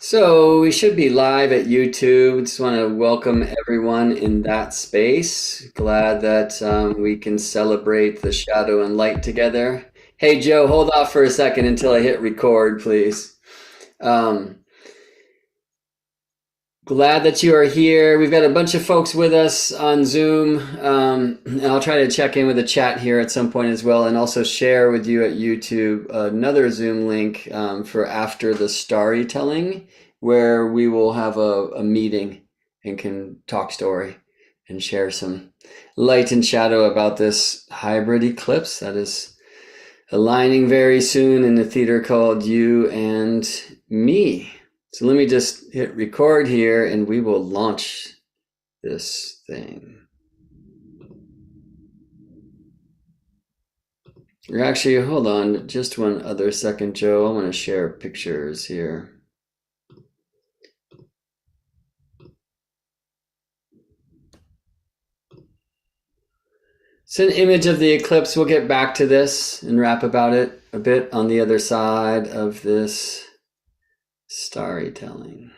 So we should be live at YouTube. Just want to welcome everyone in that space. Glad that we can celebrate the shadow and light together. Hey Joe, hold off for a second until I hit record, please. Um, Glad that you are here. We've got a bunch of folks with us on Zoom, and I'll try to check in with the chat here at some point as well, and also share with you at YouTube another Zoom link for after the StarryTelling, where we will have a meeting and can talk story and share some light and shadow about this hybrid eclipse that is aligning very soon in the theater called You and Me. So let me just hit record here and we will launch this thing. Actually, hold on just one other second, Joe. I want to share pictures here. It's an image of the eclipse. We'll get back to this and rap about it a bit on the other side of this StarryTelling.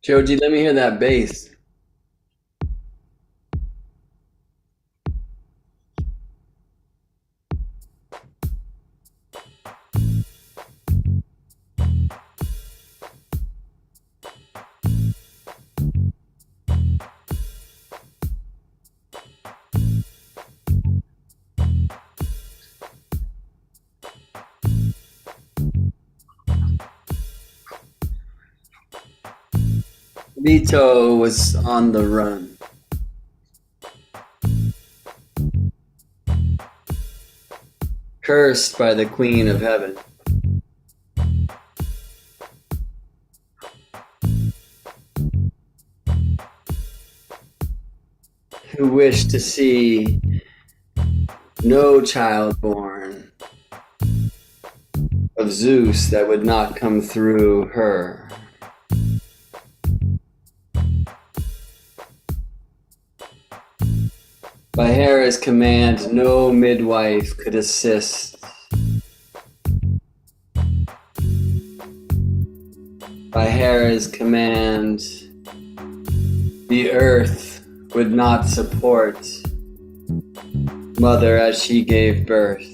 Joji, let me hear that bass. Vito was on the run. Cursed by the Queen of Heaven. Who wished to see no child born of Zeus that would not come through her. By Hera's command, no midwife could assist. By Hera's command, the earth would not support Mother as she gave birth.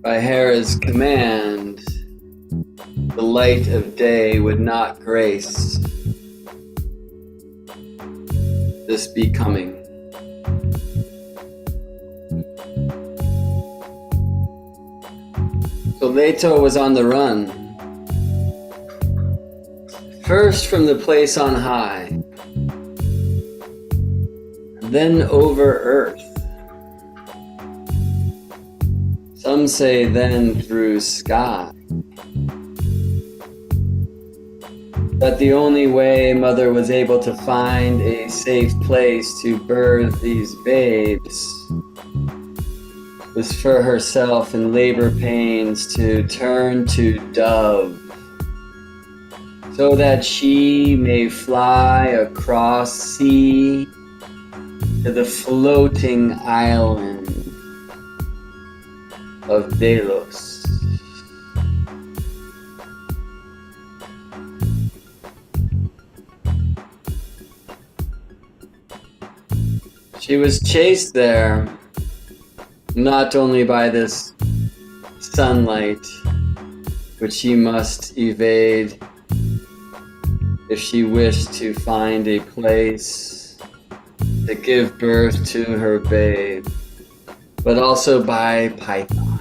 By Hera's command, the light of day would not grace this becoming. So Leto was on the run, first from the place on high, then over earth. Some say then through sky. But the only way Mother was able to find a safe place to birth these babes was for herself in labor pains to turn to dove, so that she may fly across sea to the floating island of Delos. She was chased there not only by this sunlight, which she must evade if she wished to find a place to give birth to her babe, but also by Python.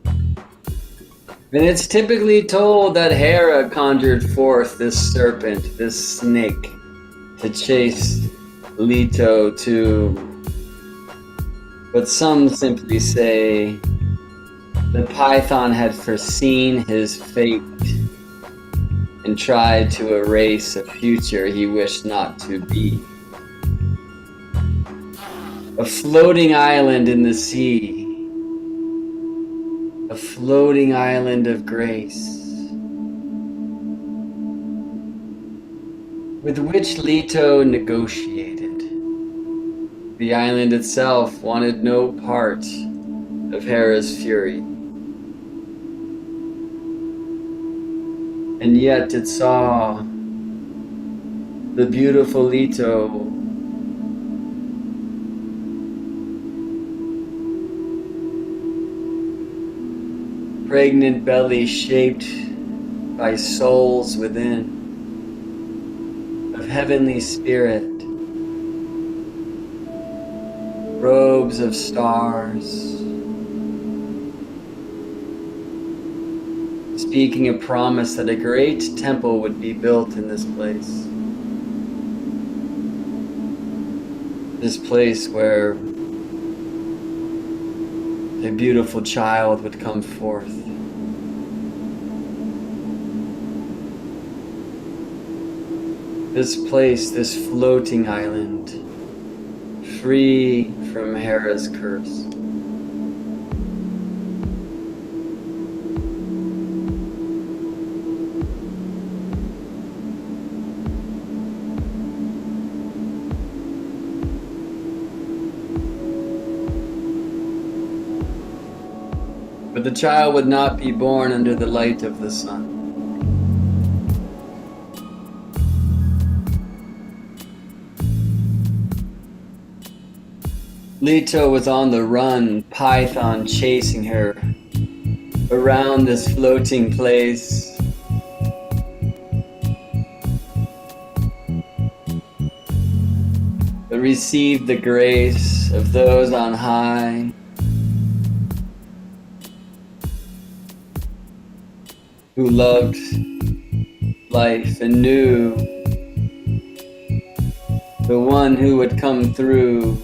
And it's typically told that Hera conjured forth this serpent, this snake, to chase Leto to, but some simply say the Python had foreseen his fate and tried to erase a future he wished not to be. A floating island in the sea, a floating island of grace, with which Leto negotiated. The island itself wanted no part of Hera's fury, and yet it saw the beautiful Leto pregnant belly shaped by souls within, of heavenly spirit, robes of stars, speaking a promise that a great temple would be built in this place. This place where a beautiful child would come forth. This place, this floating island, free from Hera's curse. But the child would not be born under the light of the sun. Leto was on the run, Python chasing her around this floating place. But received the grace of those on high, who loved life and knew the one who would come through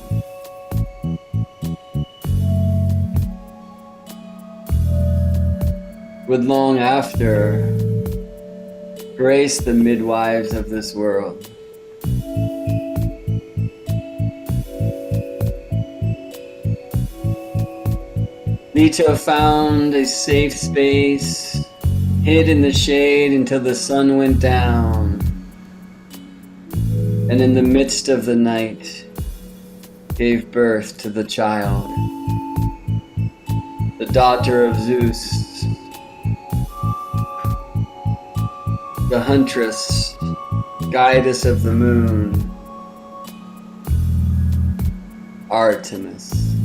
would long after grace the midwives of this world. Leto found a safe space, hid in the shade until the sun went down, and in the midst of the night gave birth to the child, the daughter of Zeus, the huntress, goddess of the moon, Artemis.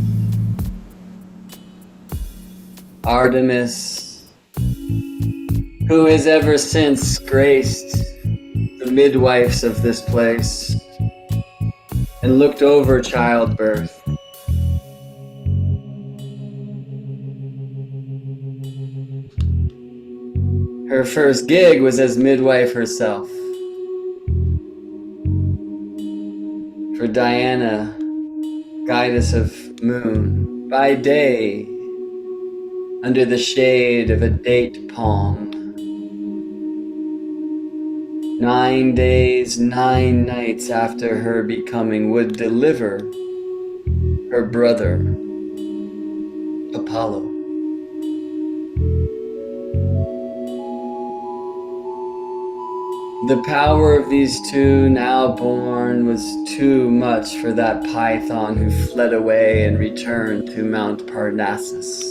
Artemis, who has ever since graced the midwives of this place and looked over childbirth. Her first gig was as midwife herself. For Diana, goddess of moon, by day, under the shade of a date palm. 9 days, 9 nights after her becoming would deliver her brother, Apollo. The power of these two now born was too much for that python who fled away and returned to Mount Parnassus,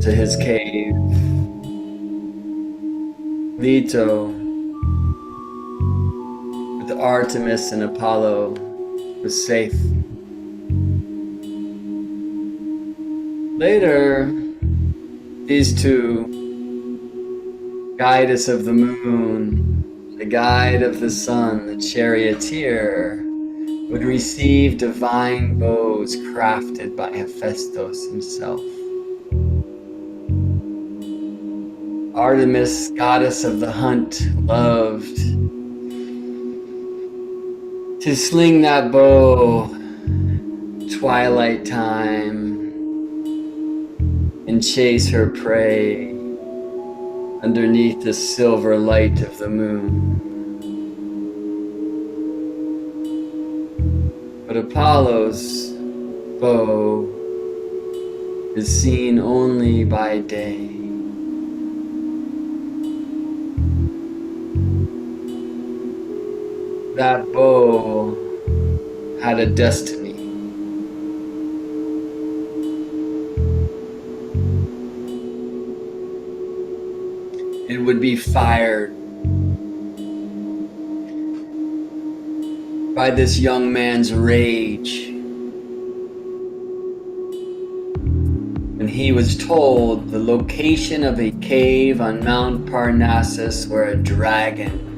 to his cave. Leto, with Artemis and Apollo, was safe. Later, these two, goddess of the moon, the guide of the sun, the charioteer, would receive divine bows crafted by Hephaestus himself. Artemis, goddess of the hunt, loved to sling that bow twilight time and chase her prey underneath the silver light of the moon. But Apollo's bow is seen only by day. That bow had a destiny. It would be fired by this young man's rage when he was told the location of a cave on Mount Parnassus where a dragon,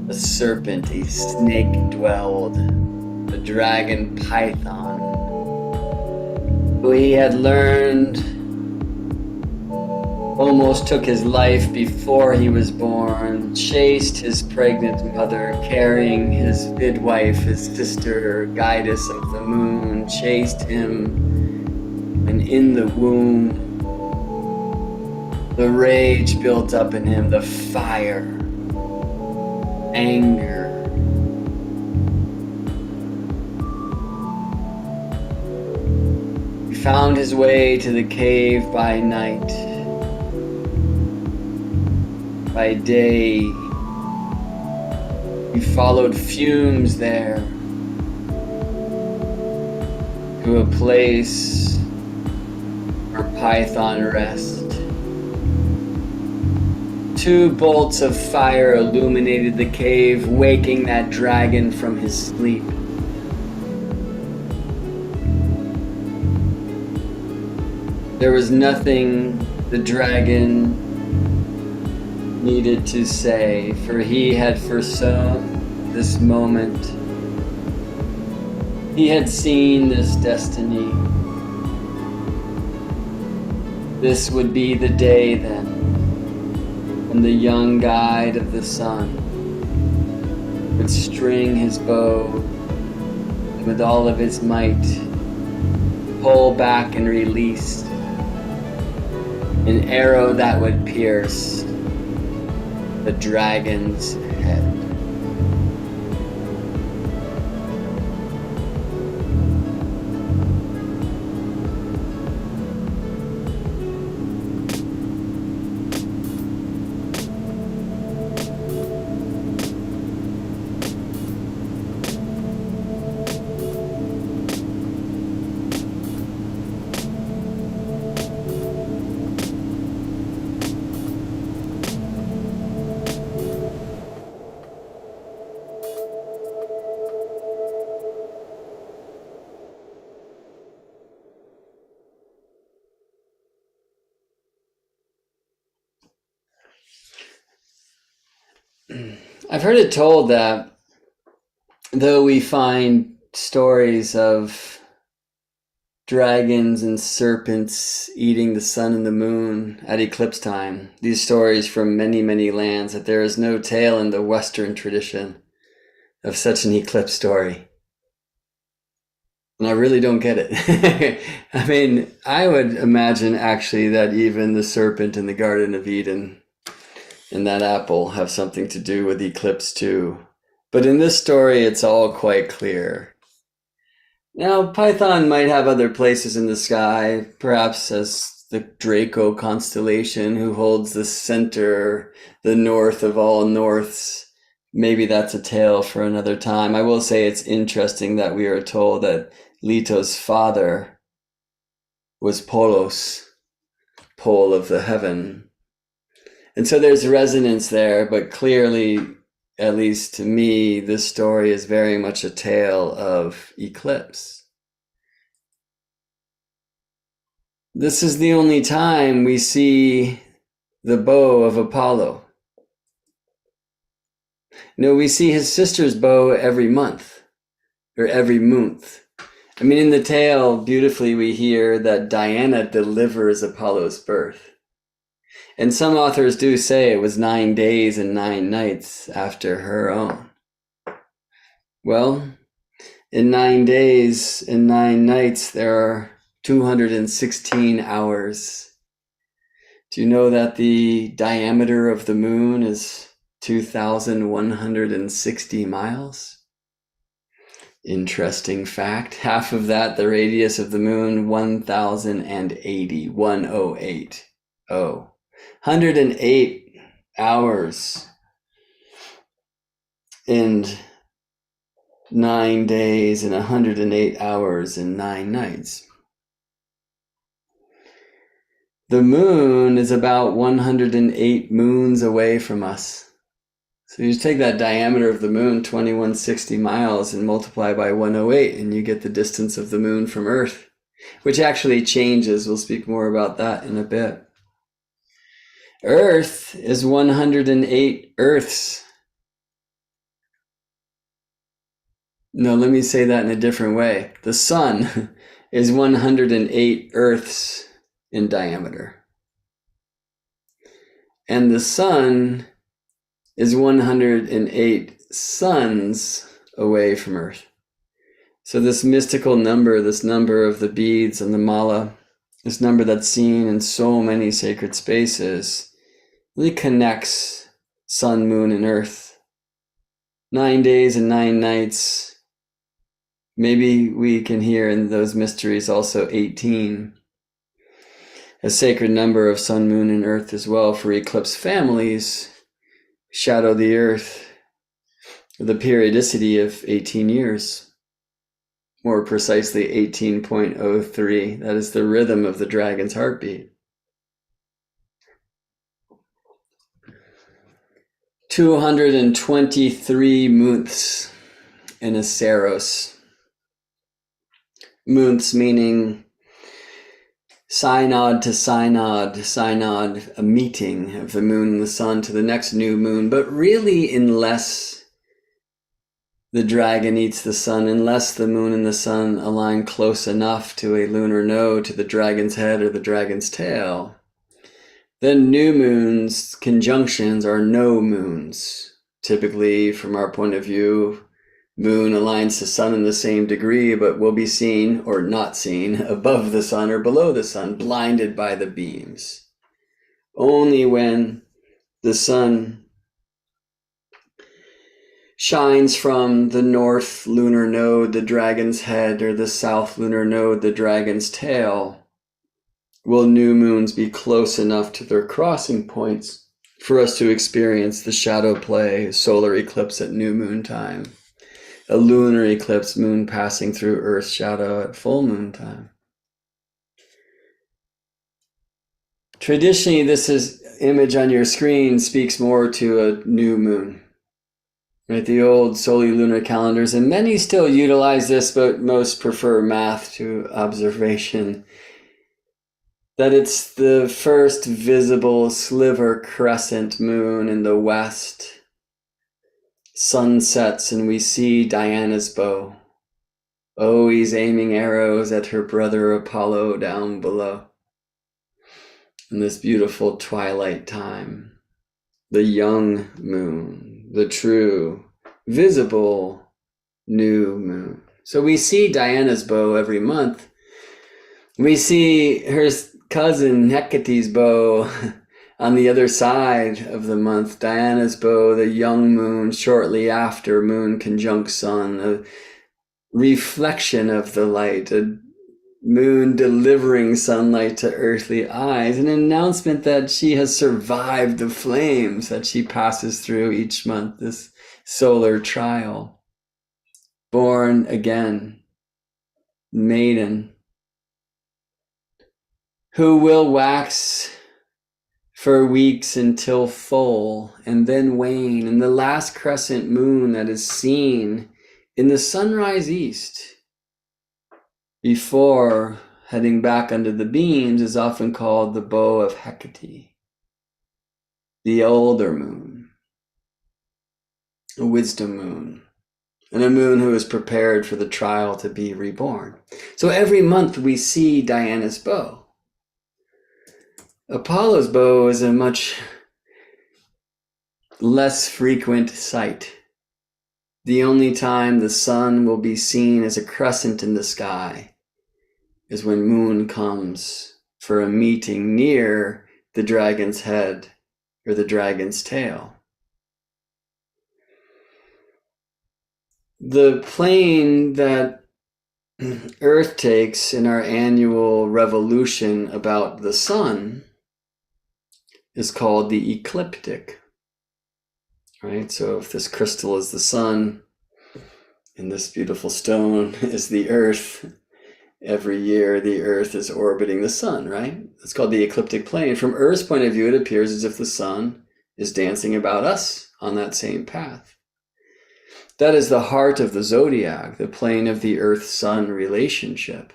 a serpent, a snake dwelled, a dragon python, who he had learned almost took his life before he was born, chased his pregnant mother, carrying his midwife, his sister, goddess of the moon, chased him, and in the womb, the rage built up in him, the fire, anger. He found his way to the cave by night. By day, he followed fumes there to a place where python rest. 2 bolts of fire illuminated the cave, waking that dragon from his sleep. There was nothing the dragon needed to say, for he had foresawn this moment. He had seen this destiny. This would be the day then, when the young guide of the sun would string his bow and with all of his might pull back and release an arrow that would pierce the dragon's head. I've heard it told that though we find stories of dragons and serpents eating the sun and the moon at eclipse time, these stories from many, many lands, that there is no tale in the Western tradition of such an eclipse story. And I really don't get it. I mean, I would imagine actually that even the serpent in the Garden of Eden and that apple have something to do with eclipse too. But in this story, it's all quite clear Now, Python might have other places in the sky, perhaps as the Draco constellation, who holds the center, the north of all norths. Maybe that's a tale for another time. I will say it's interesting that we are told that Leto's father was Polos, pole of the heaven. And so there's resonance there, but clearly, at least to me, this story is very much a tale of eclipse. This is the only time we see the bow of Apollo. No, we see his sister's bow every month, or every month. I mean, in the tale, beautifully we hear that Diana delivers Apollo's birth. And some authors do say it was 9 days and 9 nights after her own. Well, in 9 days and 9 nights, there are 216 hours. Do you know that the diameter of the moon is 2,160 miles? Interesting fact. Half of that, the radius of the moon, 1,080, 108. 108 hours and 9 days and 108 hours and 9 nights. The moon is about 108 moons away from us. So you just take that diameter of the moon, 2160 miles, and multiply by 108, and you get the distance of the moon from Earth, which actually changes. We'll speak more about that in a bit. Earth is 108 Earths. No, let me say that in a different way. The sun is 108 Earths in diameter. And the sun is 108 suns away from Earth. So this mystical number, this number of the beads and the mala, this number that's seen in so many sacred spaces, really connects sun, moon, and Earth. 9 days and 9 nights. Maybe we can hear in those mysteries also 18, a sacred number of sun, moon, and Earth as well for eclipse families. Shadow the Earth, the periodicity of 18 years, more precisely 18.03. That is the rhythm of the dragon's heartbeat. 223 months in a Saros. Months meaning synod to synod, a meeting of the moon and the sun to the next new moon. But really, unless the dragon eats the sun, unless the moon and the sun align close enough to a lunar node, to the dragon's head or the dragon's tail, then new moons, conjunctions, are no moons. Typically, from our point of view, moon aligns to sun in the same degree, but will be seen or not seen above the sun or below the sun, blinded by the beams. Only when the sun shines from the north lunar node, the dragon's head, or the south lunar node, the dragon's tail, will new moons be close enough to their crossing points for us to experience the shadow play, solar eclipse at new moon time, a lunar eclipse, moon passing through Earth's shadow at full moon time. Traditionally, image on your screen speaks more to a new moon. Right, the old lunar calendars, and many still utilize this, but most prefer math to observation. That it's the first visible sliver crescent moon in the west. Sun sets and we see Diana's bow, always aiming arrows at her brother Apollo down below. In this beautiful twilight time, the young moon, the true, visible new moon. So we see Diana's bow every month. We see her cousin Hecate's bow on the other side of the month. Diana's bow, the young moon, shortly after moon conjunct sun, reflection of the light, a moon delivering sunlight to earthly eyes, an announcement that she has survived the flames that she passes through each month, this solar trial. Born again, maiden, who will wax for weeks until full and then wane, and the last crescent moon that is seen in the sunrise east before heading back under the beams is often called the bow of Hecate, the older moon, a wisdom moon, and a moon who is prepared for the trial to be reborn. So every month we see Diana's bow. Apollo's bow is a much less frequent sight. The only time the sun will be seen as a crescent in the sky is when moon comes for a meeting near the dragon's head or the dragon's tail. The plane that Earth takes in our annual revolution about the sun is called the ecliptic, right? So if this crystal is the sun and this beautiful stone is the earth, every year the earth is orbiting the sun, right? It's called the ecliptic plane. From Earth's point of view, it appears as if the sun is dancing about us on that same path. That is the heart of the zodiac, the plane of the Earth-Sun relationship.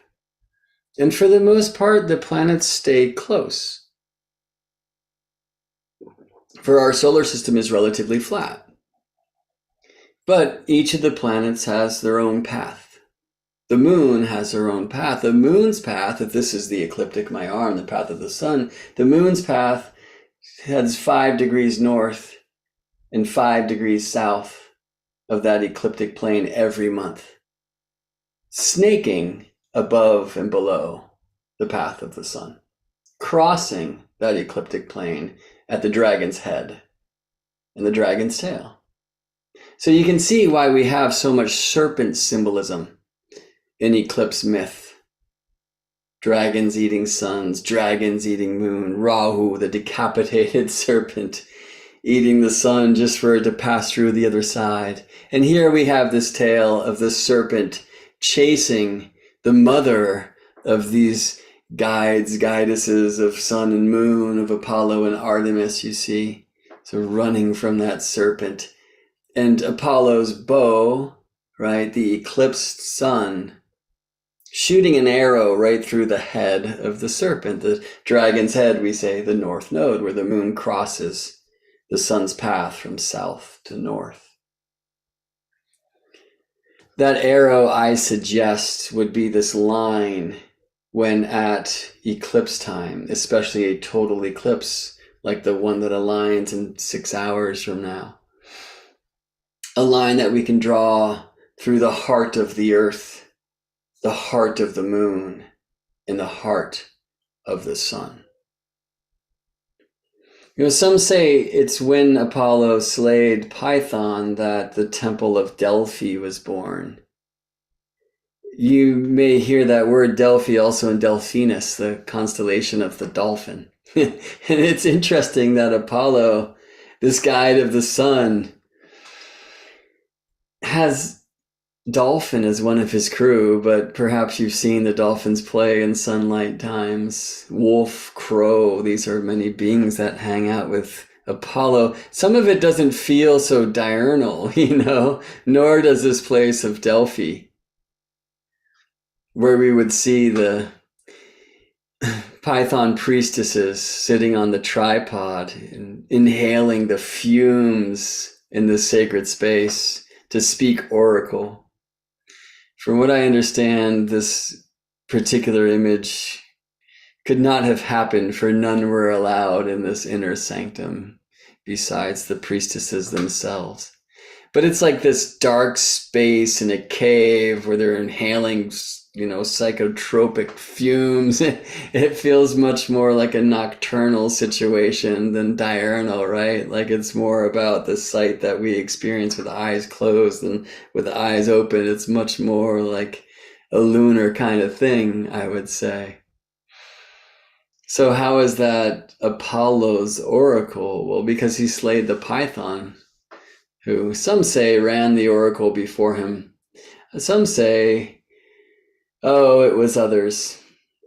And for the most part, the planets stay close. For our solar system is relatively flat. But each of the planets has their own path. The moon has her own path. The moon's path, if this is the ecliptic, my arm, the path of the sun, the moon's path heads 5 degrees north and 5 degrees south of that ecliptic plane every month, snaking above and below the path of the sun, crossing that ecliptic plane at the dragon's head and the dragon's tail. So you can see why we have so much serpent symbolism in eclipse myth. Dragons eating suns, dragons eating moon, Rahu, the decapitated serpent, eating the sun just for it to pass through the other side. And here we have this tale of the serpent chasing the mother of these guides, guidesses of sun and moon, of Apollo and Artemis, you see. So running from that serpent. And Apollo's bow, right, the eclipsed sun, shooting an arrow right through the head of the serpent, the dragon's head, we say, the north node, where the moon crosses the sun's path from south to north. That arrow, I suggest, would be this line when at eclipse time, especially a total eclipse like the one that aligns in 6 hours from now. A line that we can draw through the heart of the earth, the heart of the moon, and the heart of the sun. You know, some say it's when Apollo slayed Python that the Temple of Delphi was born. You may hear that word Delphi also in Delphinus, the constellation of the dolphin. And it's interesting that Apollo, this guide of the sun, has dolphin as one of his crew, but perhaps you've seen the dolphins play in sunlight times. Wolf, crow, these are many beings that hang out with Apollo. Some of it doesn't feel so diurnal, you know, nor does this place of Delphi, where we would see the Python priestesses sitting on the tripod and inhaling the fumes in the sacred space to speak oracle. From what I understand, this particular image could not have happened, for none were allowed in this inner sanctum besides the priestesses themselves. But it's like this dark space in a cave where they're inhaling psychotropic fumes. It feels much more like a nocturnal situation than diurnal, right? Like it's more about the sight that we experience with eyes closed and with eyes open. It's much more like a lunar kind of thing, I would say. So how is that Apollo's oracle? Well, because he slayed the python, who some say ran the oracle before him. Some say, oh, it was others.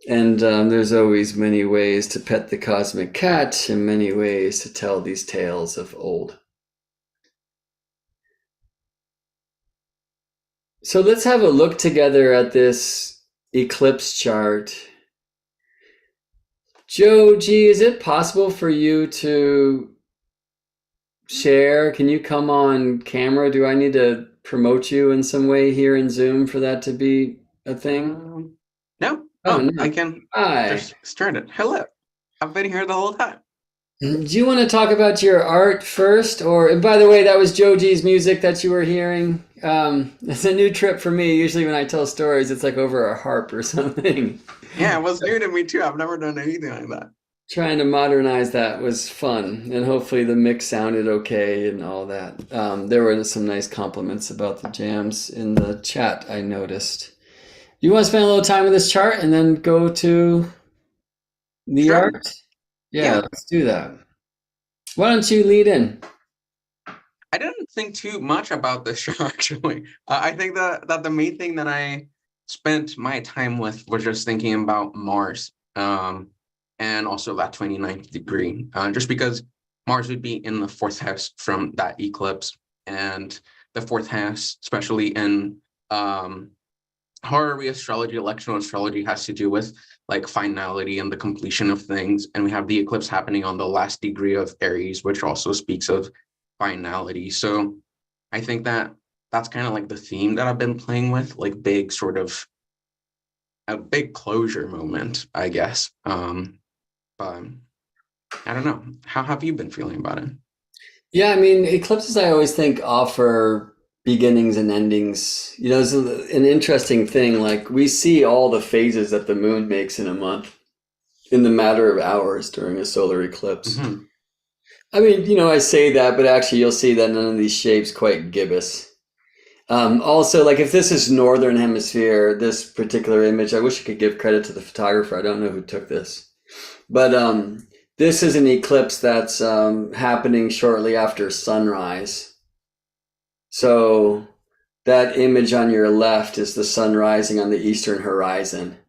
And there's always many ways to pet the cosmic cat and many ways to tell these tales of old. So let's have a look together at this eclipse chart. Joe G, is it possible for you to share? Can you come on camera? Do I need to promote you in some way here in Zoom for that to be a thing? No. Oh, No, no. I can Hi. just start it. Hello. I've been here the whole time. Do you want to talk about your art first? And by the way, that was Joe G's music that you were hearing. It's a new trip for me. Usually when I tell stories, it's like over a harp or something. Yeah, it was new to me too. I've never done anything like that. Trying to modernize that was fun, and hopefully the mix sounded okay and all that. There were some nice compliments about the jams in the chat, I noticed. You want to spend a little time with this chart and then go to the Sure. art? Yeah, Yeah. let's do that. Why don't you lead in? I didn't think too much about this show actually. I think that the main thing that I spent my time with was just thinking about Mars, and also that 29th degree, just because Mars would be in the fourth house from that eclipse, and the fourth house, especially in horary astrology, electional astrology, has to do with like finality and the completion of things. And we have the eclipse happening on the last degree of Aries, which also speaks of finality. So I think that that's kind of like the theme that I've been playing with, like big sort of a big closure moment, I guess. But I don't know. How have you been feeling about it? Yeah, I mean, eclipses I always think offer beginnings and endings. It's an interesting thing. Like we see all the phases that the moon makes in a month in the matter of hours during a solar eclipse. Mm-hmm. I mean, I say that, but actually you'll see that none of these shapes quite gibbous. Also, like if this is northern hemisphere, this particular image, I wish I could give credit to the photographer. I don't know who took this. But this is an eclipse that's happening shortly after sunrise. So that image on your left is the sun rising on the eastern horizon.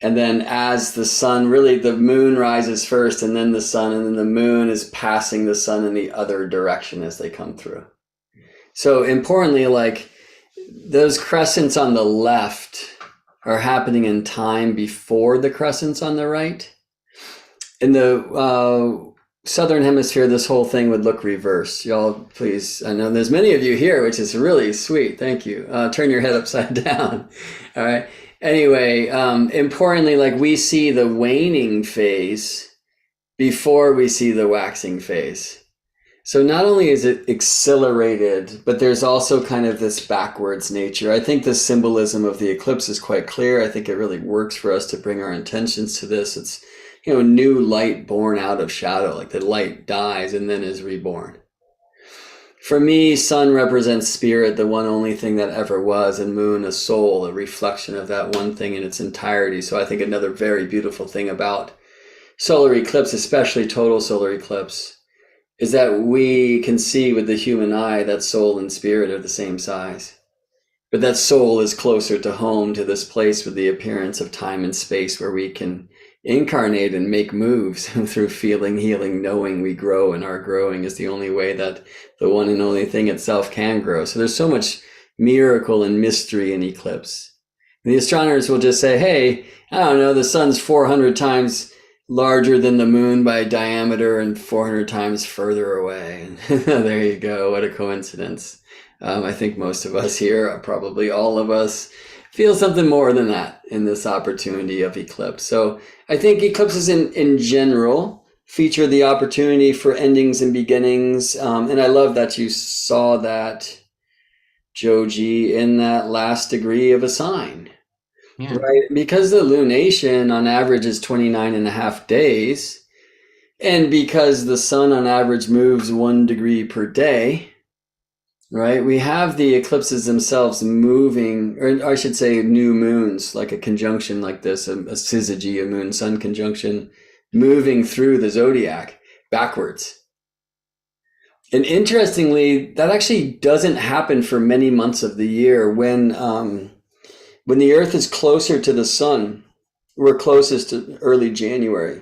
And then as the sun, really the moon rises first and then the sun, and then the moon is passing the sun in the other direction as they come through. So importantly, like those crescents on the left are happening in time before the crescents on the right. In the southern hemisphere, this whole thing would look reversed. Y'all, please, I know there's many of you here, which is really sweet. Thank you. Turn your head upside down. All right. Anyway, importantly, like we see the waning phase before we see the waxing phase. So not only is it accelerated, but there's also kind of this backwards nature. I think the symbolism of the eclipse is quite clear. I think it really works for us to bring our intentions to this. It's, new light born out of shadow, like the light dies and then is reborn. For me, sun represents spirit, the one only thing that ever was, and moon, a soul, a reflection of that one thing in its entirety. So I think another very beautiful thing about solar eclipse, especially total solar eclipse, is that we can see with the human eye that soul and spirit are the same size. But that soul is closer to home, to this place with the appearance of time and space where we can incarnate and make moves through feeling, healing, knowing we grow, and our growing is the only way that the one and only thing itself can grow. So there's so much miracle and mystery in eclipse. And the astronomers will just say, hey, I don't know, the sun's 400 times larger than the moon by diameter and 400 times further away. There you go. What a coincidence. I think most of us here, probably all of us, feel something more than that in this opportunity of eclipse. So I think eclipses in general feature the opportunity for endings and beginnings. And I love that you saw that, Joji, in that last degree of a sign. Yeah. right? Because the lunation on average is 29 and a half days, and because the sun on average moves 1 degree per day, right? We have the eclipses themselves moving, or I should say new moons, like a conjunction like this, a syzygy, a moon-sun conjunction, moving through the zodiac backwards. And interestingly, that actually doesn't happen for many months of the year when the Earth is closer to the sun. We're closest to early January.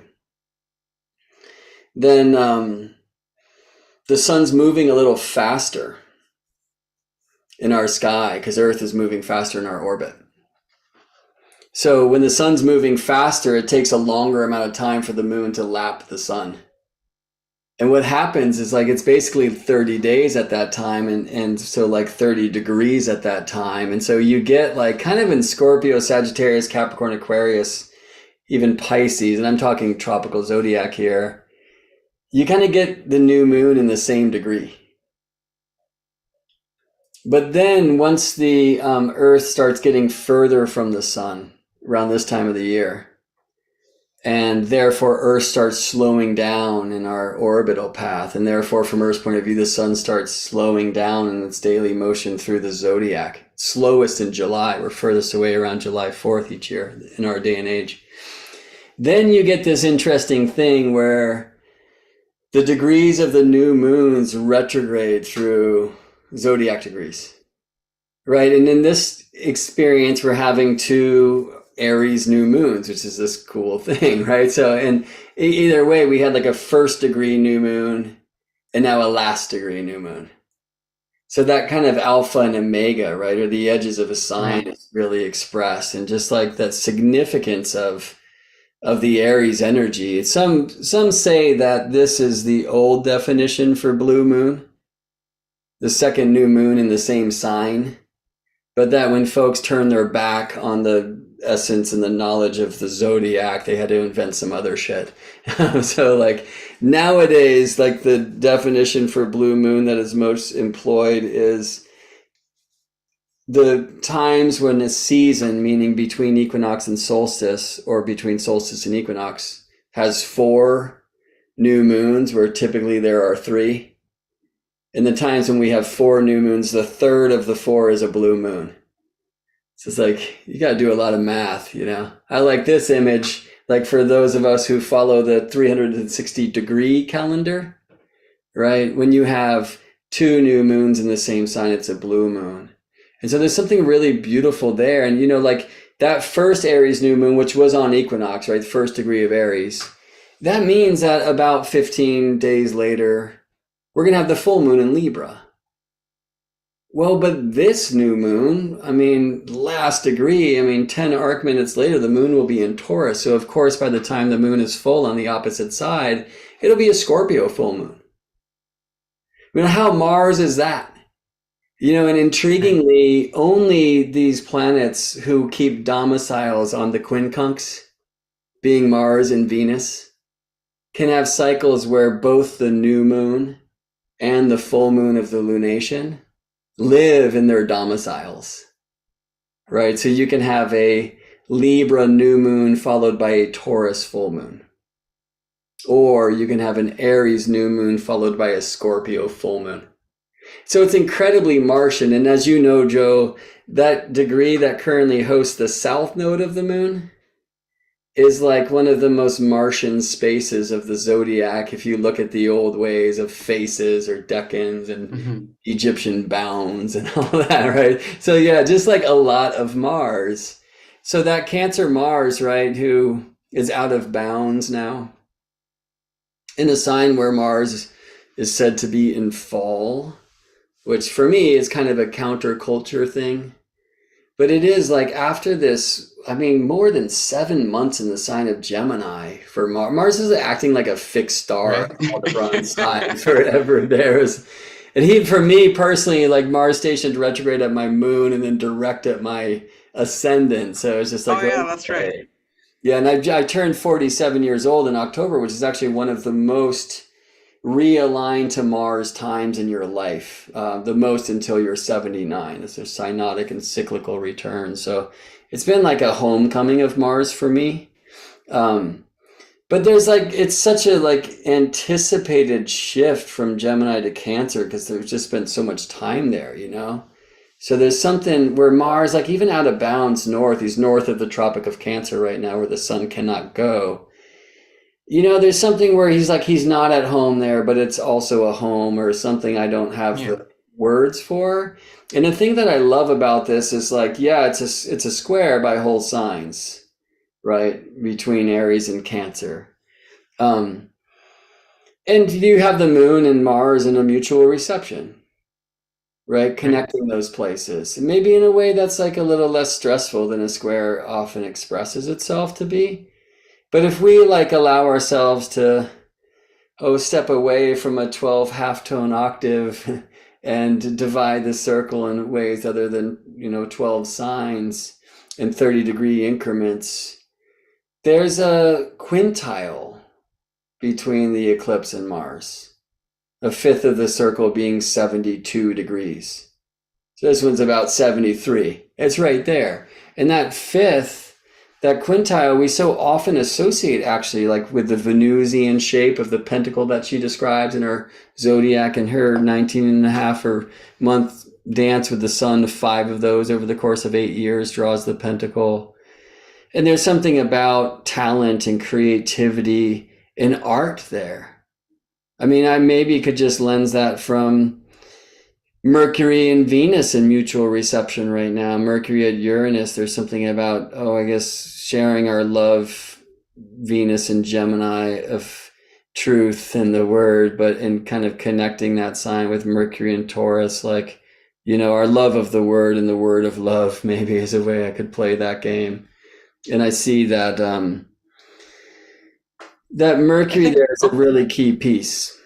Then the sun's moving a little faster in our sky because Earth is moving faster in our orbit. So when the sun's moving faster, it takes a longer amount of time for the moon to lap the sun. And what happens is like it's basically 30 days at that time, and so like 30 degrees at that time. And so you get like kind of in Scorpio, Sagittarius, Capricorn, Aquarius, even Pisces, and I'm talking tropical zodiac here, you kind of get the new moon in the same degree. But then once the Earth starts getting further from the sun around this time of the year, and therefore Earth starts slowing down in our orbital path, and therefore from Earth's point of view, the sun starts slowing down in its daily motion through the zodiac. Slowest in July. We're furthest away around July 4th each year in our day and age. Then you get this interesting thing where the degrees of the new moons retrograde through zodiac degrees, right? And in this experience, we're having two Aries new moons, which is this cool thing, right? So, and either way, we had like a first degree new moon and now a last degree new moon. So that kind of alpha and omega, right, or the edges of a sign is really expressed, and just like that significance of the Aries energy. Some say that this is the old definition for blue moon, the second new moon in the same sign, but that when folks turn their back on the essence and the knowledge of the zodiac, they had to invent some other shit. So like nowadays, like the definition for blue moon that is most employed is the times when a season, meaning between equinox and solstice, or between solstice and equinox, has 4 new moons, where typically there are 3. In the times when we have 4 new moons, the third of the 4 is a blue moon. So it's like, you got to do a lot of math, you know? I like this image, like for those of us who follow the 360-degree calendar, right? When you have 2 new moons in the same sign, it's a blue moon. And so there's something really beautiful there. And, you know, like that first Aries new moon, which was on equinox, right? First degree of Aries. That means that about 15 days later, we're going to have the full moon in Libra. Well, but this new moon, I mean, last degree, I mean, 10 arc minutes later, the moon will be in Taurus. So of course, by the time the moon is full on the opposite side, it'll be a Scorpio full moon. I mean, how Mars is that? You know, and intriguingly, only these planets who keep domiciles on the quincunx, being Mars and Venus, can have cycles where both the new moon and the full moon of the lunation live in their domiciles, right? So you can have a Libra new moon followed by a Taurus full moon. Or you can have an Aries new moon followed by a Scorpio full moon. So it's incredibly Martian. And as you know, Joe, that degree that currently hosts the south node of the moon is like one of the most Martian spaces of the zodiac. If you look at the old ways of faces or decans and Egyptian bounds and all that, right? So yeah, just like a lot of Mars. So that Cancer Mars, right, who is out of bounds now, in a sign where Mars is said to be in fall, which for me is kind of a counterculture thing. But it is like after this, I mean, more than 7 months in the sign of Gemini for Mars. Mars is acting like a fixed star on Aldebaran sign forever there. And he, for me personally, like Mars stationed retrograde at my moon and then direct at my ascendant. So it's just like, oh yeah, that's right. Yeah, and I turned 47 years old in October, which is actually one of the most realigned to Mars times in your life, the most until you're 79. It's a synodic and cyclical return. So it's been like a homecoming of Mars for me. Um, but there's like it's such a like anticipated shift from Gemini to Cancer because there's just been so much time there, you know? So there's something where Mars, like even out of bounds north, he's north of the Tropic of Cancer right now where the sun cannot go. You know, there's something where he's like he's not at home there, but it's also a home or something I don't have Yeah. the words for. And the thing that I love about this is like, yeah, it's a square by whole signs, right? Between Aries and Cancer. Um, and you have the moon and Mars in a mutual reception, right? Right. Connecting those places. And maybe in a way that's like a little less stressful than a square often expresses itself to be. But if we like allow ourselves to step away from a 12 halftone octave and divide the circle in ways other than, 12 signs in 30-degree increments, there's a quintile between the eclipse and Mars, a fifth of the circle being 72 degrees. So this one's about 73. It's right there. And that fifth, that quintile, we so often associate actually like with the Venusian shape of the pentacle that she describes in her zodiac and her 19 and a half or month dance with the sun. 5 of those over the course of 8 years draws the pentacle. And there's something about talent and creativity and art there. I mean, I maybe could just lens that from Mercury and Venus in mutual reception right now. Mercury at Uranus, there's something about, I guess, sharing our love, Venus and Gemini, of truth and the word, but in kind of connecting that sign with Mercury and Taurus, like, our love of the word and the word of love, maybe is a way I could play that game. And I see that that I Mercury think there is a really key piece.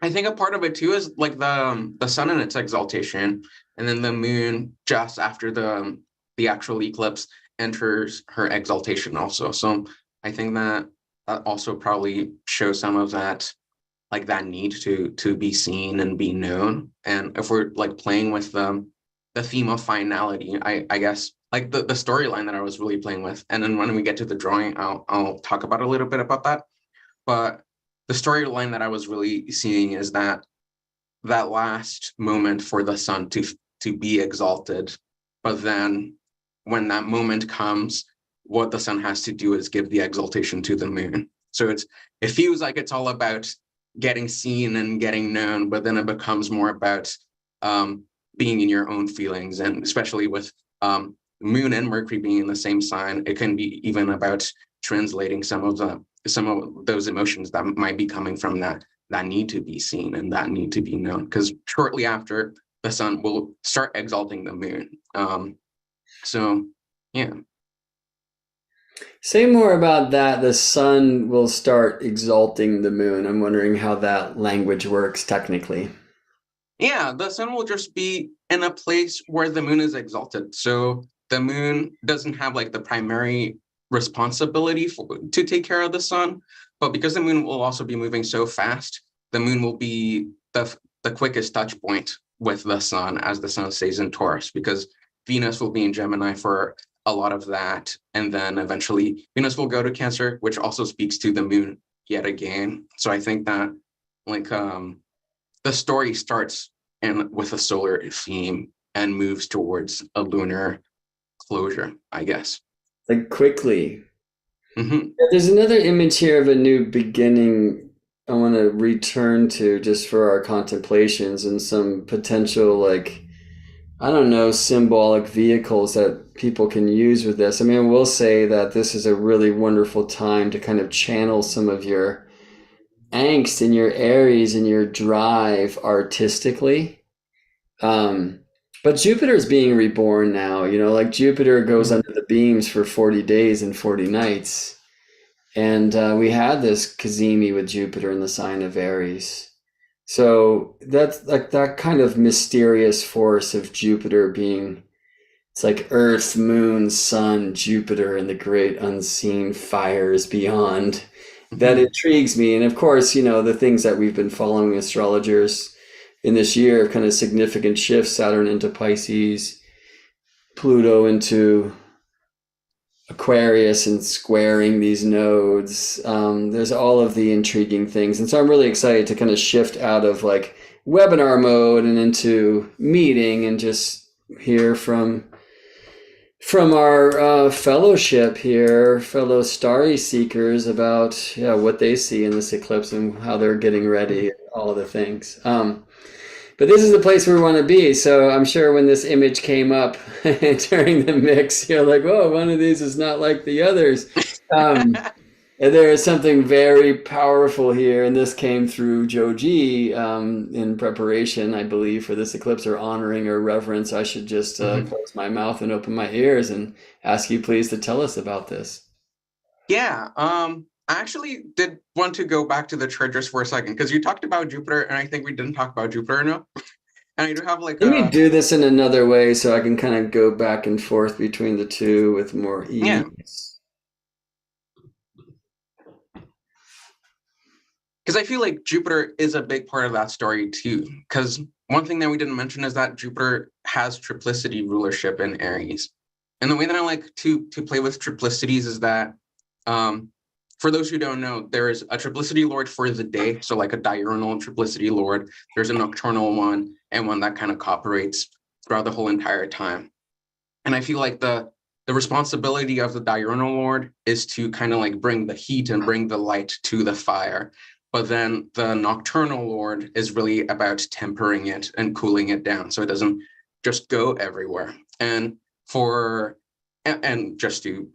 I think a part of it too is like the sun in its exaltation, and then the moon just after the actual eclipse enters her exaltation also. So I think that also probably shows some of that, like that need to be seen and be known. And if we're like playing with the theme of finality, I guess like the storyline that I was really playing with, and then when we get to the drawing, I'll talk about a little bit about that. But the storyline that I was really seeing is that last moment for the sun to be exalted, but then when that moment comes, what the sun has to do is give the exaltation to the moon. So it feels like it's all about getting seen and getting known, but then it becomes more about being in your own feelings, and especially with moon and Mercury being in the same sign, it can be even about translating some of those emotions that might be coming from that need to be seen and that need to be known. Because shortly after, the sun will start exalting the moon. So, yeah. Say more about that. The sun will start exalting the moon. I'm wondering how that language works technically. Yeah, the sun will just be in a place where the moon is exalted. So the moon doesn't have like the primary responsibility to take care of the sun, but because the moon will also be moving so fast, the moon will be the quickest touch point with the sun as the sun stays in Taurus, because Venus will be in Gemini for a lot of that, and then eventually Venus will go to Cancer, which also speaks to the moon yet again. So I think that like the story starts with a solar theme and moves towards a lunar closure, I guess. Like quickly. Hmm. There's another image here of a new beginning I want to return to just for our contemplations and some potential, like, I don't know, symbolic vehicles that people can use with this. I mean, I will say that this is a really wonderful time to kind of channel some of your angst and your Aries and your drive artistically. Um, but Jupiter's being reborn now, like Jupiter goes under the beams for 40 days and 40 nights. And we had this Kazemi with Jupiter in the sign of Aries. So that's like that kind of mysterious force of Jupiter being, it's like Earth, Moon, Sun, Jupiter, and the great unseen fires beyond. That Hmm. intrigues me. And of course, the things that we've been following astrologers in this year, kind of significant shifts, Saturn into Pisces, Pluto into Aquarius and squaring these nodes. There's all of the intriguing things. And so I'm really excited to kind of shift out of like webinar mode and into meeting and just hear from our fellowship here, fellow starry seekers, about what they see in this eclipse and how they're getting ready, all of the things. But this is the place where we want to be. So I'm sure when this image came up during the mix, you're like, "Whoa, one of these is not like the others." And there is something very powerful here, and this came through Joji in preparation, I believe, for this eclipse, or honoring or reverence. I should just close my mouth and open my ears and ask you, please, to tell us about this. Yeah, I actually did want to go back to the chart just for a second, because you talked about Jupiter, and I think we didn't talk about Jupiter enough. And I do have like Let me do this in another way so I can kind of go back and forth between the two with more ease. Yeah. Because I feel like Jupiter is a big part of that story too. Because one thing that we didn't mention is that Jupiter has triplicity rulership in Aries. And the way that I like to play with triplicities is that, for those who don't know, there is a triplicity lord for the day. So like a diurnal triplicity lord, there's a nocturnal one, and one that kind of cooperates throughout the whole entire time. And I feel like the responsibility of the diurnal lord is to kind of like bring the heat and bring the light to the fire. But then the nocturnal lord is really about tempering it and cooling it down so it doesn't just go everywhere. And just to,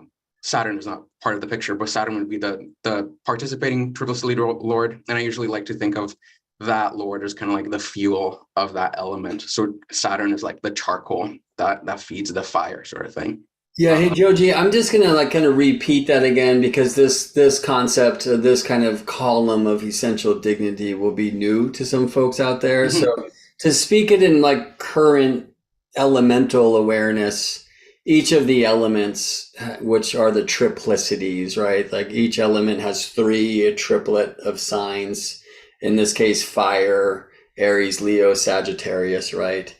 Saturn is not part of the picture, but Saturn would be the participating triplicity lord. And I usually like to think of that lord as kind of like the fuel of that element. So Saturn is like the charcoal that feeds the fire, sort of thing. Yeah, hey Joji, I'm just gonna like kind of repeat that again, because this concept, this kind of column of essential dignity will be new to some folks out there. So to speak it in like current elemental awareness, each of the elements, which are the triplicities, right? Like each element has three, a triplet of signs. In this case, fire, Aries, Leo, Sagittarius, right?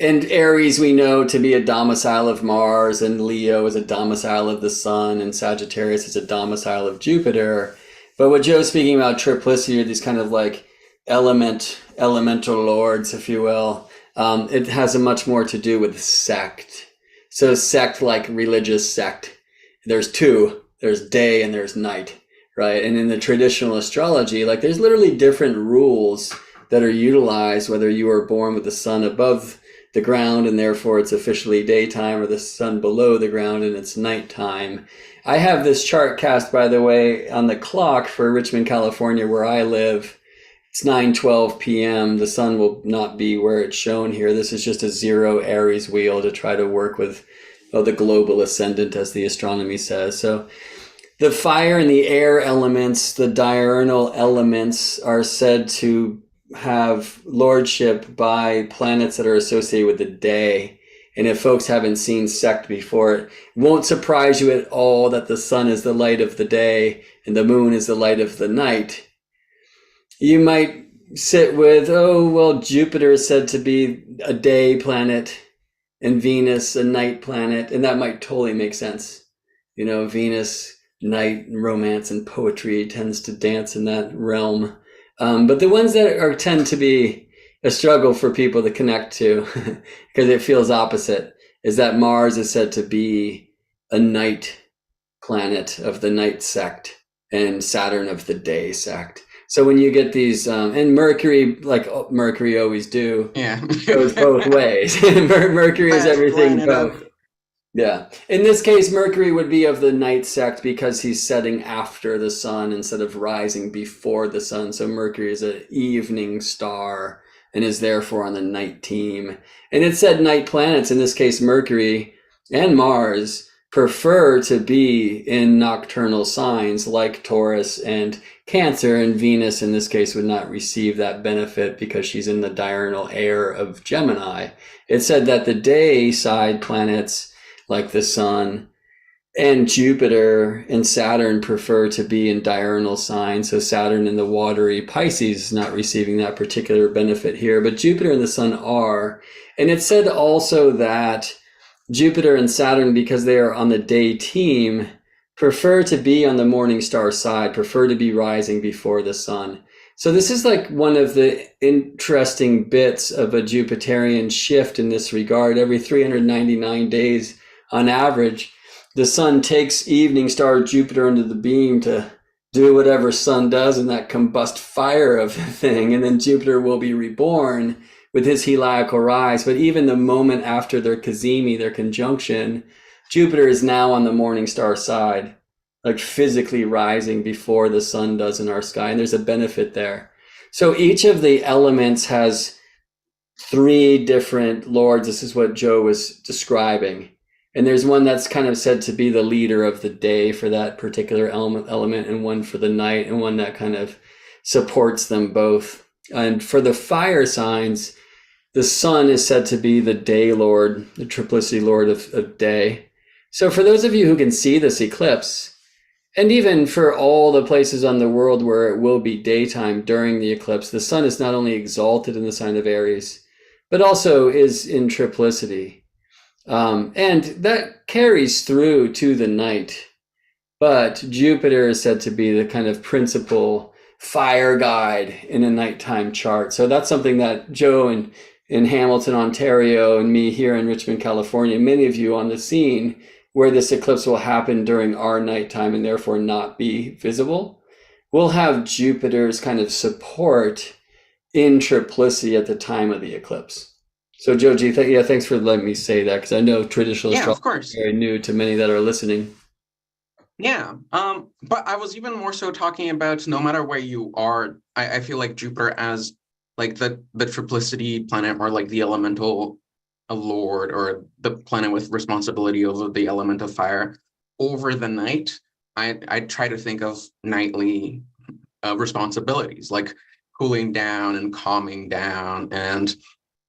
And Aries we know to be a domicile of Mars, and Leo is a domicile of the Sun, and Sagittarius is a domicile of Jupiter. But what Joe's speaking about, triplicity, are these kind of like elemental lords, if you will. It has a much more to do with sect. So sect, like religious sect, there's two. There's day and there's night, right? And in the traditional astrology, like there's literally different rules that are utilized, whether you are born with the sun above the ground and therefore it's officially daytime, or the sun below the ground and it's nighttime. I have this chart cast, by the way, on the clock for Richmond, California, where I live. It's 9:12 p.m. The sun will not be where it's shown here. This is just a zero Aries wheel to try to work with the global ascendant, as the astronomy says. So the fire and the air elements, the diurnal elements, are said to have lordship by planets that are associated with the day. And if folks haven't seen sect before, it won't surprise you at all that the sun is the light of the day and the moon is the light of the night. You might sit with, oh, well, Jupiter is said to be a day planet and Venus a night planet, and that might totally make sense. You know, Venus, night, and romance and poetry tends to dance in that realm. But the ones that tend to be a struggle for people to connect to, because it feels opposite, is that Mars is said to be a night planet of the night sect and Saturn of the day sect. So when you get these, and Mercury, like Mercury always do, goes both ways. Mercury is everything both. Yeah. In this case, Mercury would be of the night sect because he's setting after the sun instead of rising before the sun. So Mercury is an evening star and is therefore on the night team. And it said night planets, in this case Mercury and Mars, prefer to be in nocturnal signs like Taurus and Cancer, and Venus in this case would not receive that benefit because she's in the diurnal air of Gemini. It said that the day side planets like the Sun and Jupiter and Saturn prefer to be in diurnal signs. So Saturn in the watery Pisces is not receiving that particular benefit here, but Jupiter and the Sun are. And it said also that Jupiter and Saturn, because they are on the day team, prefer to be on the morning star side, prefer to be rising before the sun. So this is like one of the interesting bits of a Jupiterian shift in this regard. Every 399 days on average, the sun takes evening star Jupiter under the beam to do whatever sun does in that combust fire of the thing, and then Jupiter will be reborn with his heliacal rise. But even the moment after their cazimi, their conjunction, Jupiter is now on the morning star side, like physically rising before the sun does in our sky. And there's a benefit there. So each of the elements has three different lords. This is what Joe was describing. And there's one that's kind of said to be the leader of the day for that particular element, and one for the night, and one that kind of supports them both. And for the fire signs, the sun is said to be the day lord, the triplicity lord of day. So for those of you who can see this eclipse, and even for all the places on the world where it will be daytime during the eclipse, the sun is not only exalted in the sign of Aries, but also is in triplicity. And that carries through to the night. But Jupiter is said to be the kind of principal fire guide in a nighttime chart. So that's something that Joe in Hamilton, Ontario, and me here in Richmond, California, many of you on the scene, where this eclipse will happen during our nighttime and therefore not be visible, we'll have Jupiter's kind of support in triplicity at the time of the eclipse. So Joji, thanks for letting me say that, because I know traditional astrology of course. is very new to many that are listening. Yeah. But I was even more so talking about no matter where you are, I feel like Jupiter as like the triplicity planet, or like the elemental lord, or the planet with responsibility over the element of fire over the night. I try to think of nightly responsibilities, like cooling down and calming down. And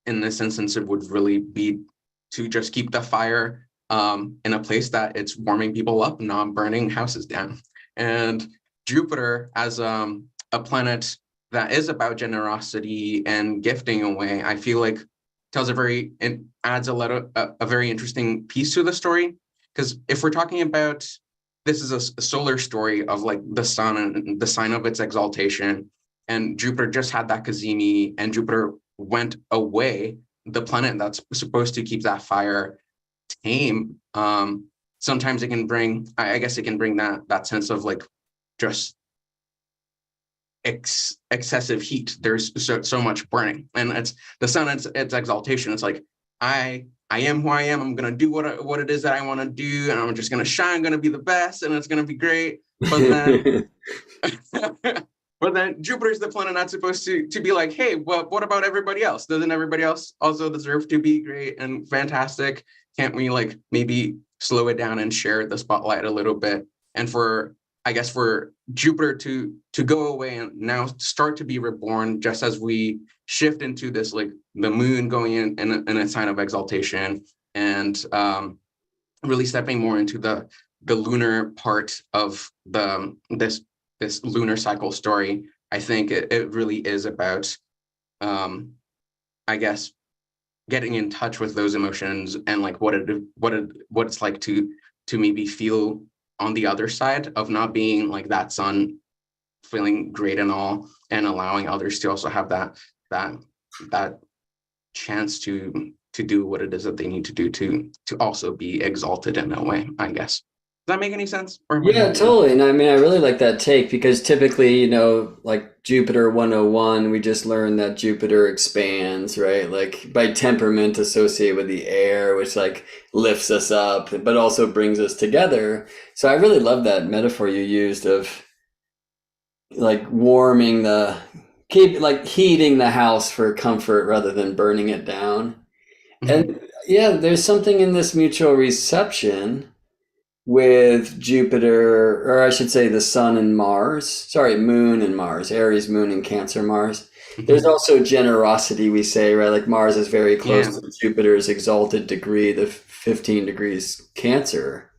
in this instance, it would really be to just keep the fire in a place that it's warming people up, not burning houses down. And Jupiter as a planet that is about generosity and gifting away, I feel like tells it adds a very interesting piece to the story. Because if we're talking about, this is a solar story of like the sun and the sign of its exaltation, and Jupiter just had that cazimi, and Jupiter went away, the planet that's supposed to keep that fire tame. Sometimes it can bring, I guess it can bring that sense of like just excessive heat. There's so much burning, and it's the sun, it's exaltation. It's like I am who I am. I'm gonna do what it is that I want to do, and I'm just gonna shine. I'm gonna be the best, and it's gonna be great. But then but then Jupiter's the planet that's supposed to be like, hey, well, what about everybody else? Doesn't everybody else also deserve to be great and fantastic? Can't we like maybe slow it down and share the spotlight a little bit? And for Jupiter to go away and now start to be reborn, just as we shift into this, like the moon going in a sign of exaltation, and really stepping more into the lunar part of this lunar cycle story. I think it really is about, I guess, getting in touch with those emotions, and like what it's like to maybe feel on the other side of not being like that sun, feeling great and all, and allowing others to also have that chance to do what it is that they need to do to also be exalted in a way, I guess. Does that make any sense? Yeah, totally. And I mean, I really like that take, because typically, like Jupiter 101, we just learned that Jupiter expands, right? Like by temperament associated with the air, which like lifts us up, but also brings us together. So I really love that metaphor you used of like heating the house for comfort rather than burning it down. Mm-hmm. And yeah, there's something in this mutual reception with Jupiter, or I should say the sun and moon and Mars, Aries, moon, and Cancer, Mars. Mm-hmm. There's also generosity, we say, right? Like Mars is very close to Jupiter's exalted degree, the 15 degrees Cancer.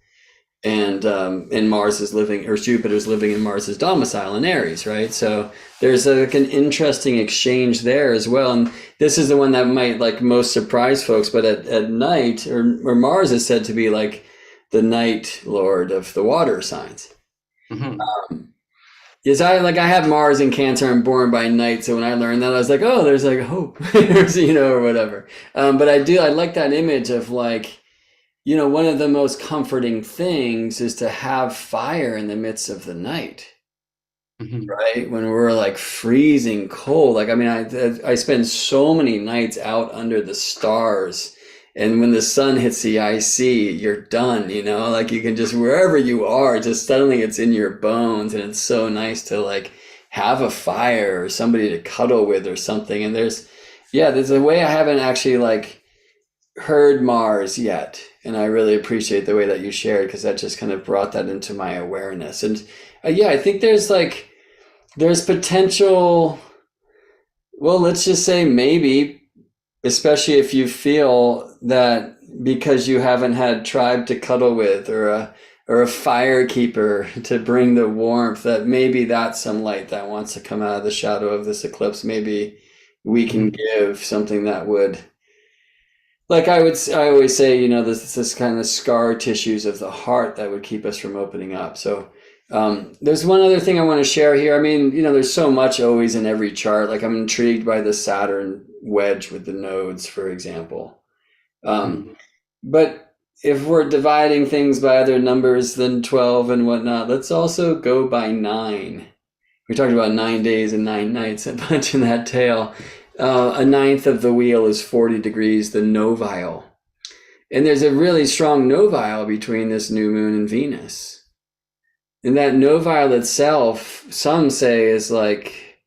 and Mars is living, or Jupiter's living in Mars's domicile in Aries, right? So there's like an interesting exchange there as well. And this is the one that might like most surprise folks, but at night, or Mars is said to be like the night lord of the water signs. Hmm. Yes, I have Mars in Cancer. I'm born by night, so when I learned that, I was like, oh, there's like hope, or whatever. But I like that image of like, one of the most comforting things is to have fire in the midst of the night, Hmm. right? When we're like freezing cold. Like, I mean, I spend so many nights out under the stars. And when the sun hits the IC, you're done, like you can just, wherever you are, just suddenly it's in your bones. And it's so nice to like have a fire or somebody to cuddle with or something. And there's a way I haven't actually like heard Mars yet. And I really appreciate the way that you shared because that just kind of brought that into my awareness. And yeah, I think there's potential. Well, let's just say maybe, especially if you feel that because you haven't had tribe to cuddle with or a fire keeper to bring the warmth, that maybe that's some light that wants to come out of the shadow of this eclipse. Maybe we can Hmm. give something that would, like I always say, this kind of scar tissues of the heart that would keep us from opening up. So there's one other thing I want to share here. I mean, there's so much always in every chart. Like I'm intrigued by the Saturn wedge with the nodes, for example. Um, Hmm. but if we're dividing things by other numbers than 12 and whatnot, let's also go by 9. We talked about 9 days and 9 nights, a bunch in that tale. A ninth of the wheel is 40 degrees, the novile. And there's a really strong novile between this new moon and Venus. And that novile itself, some say, is like,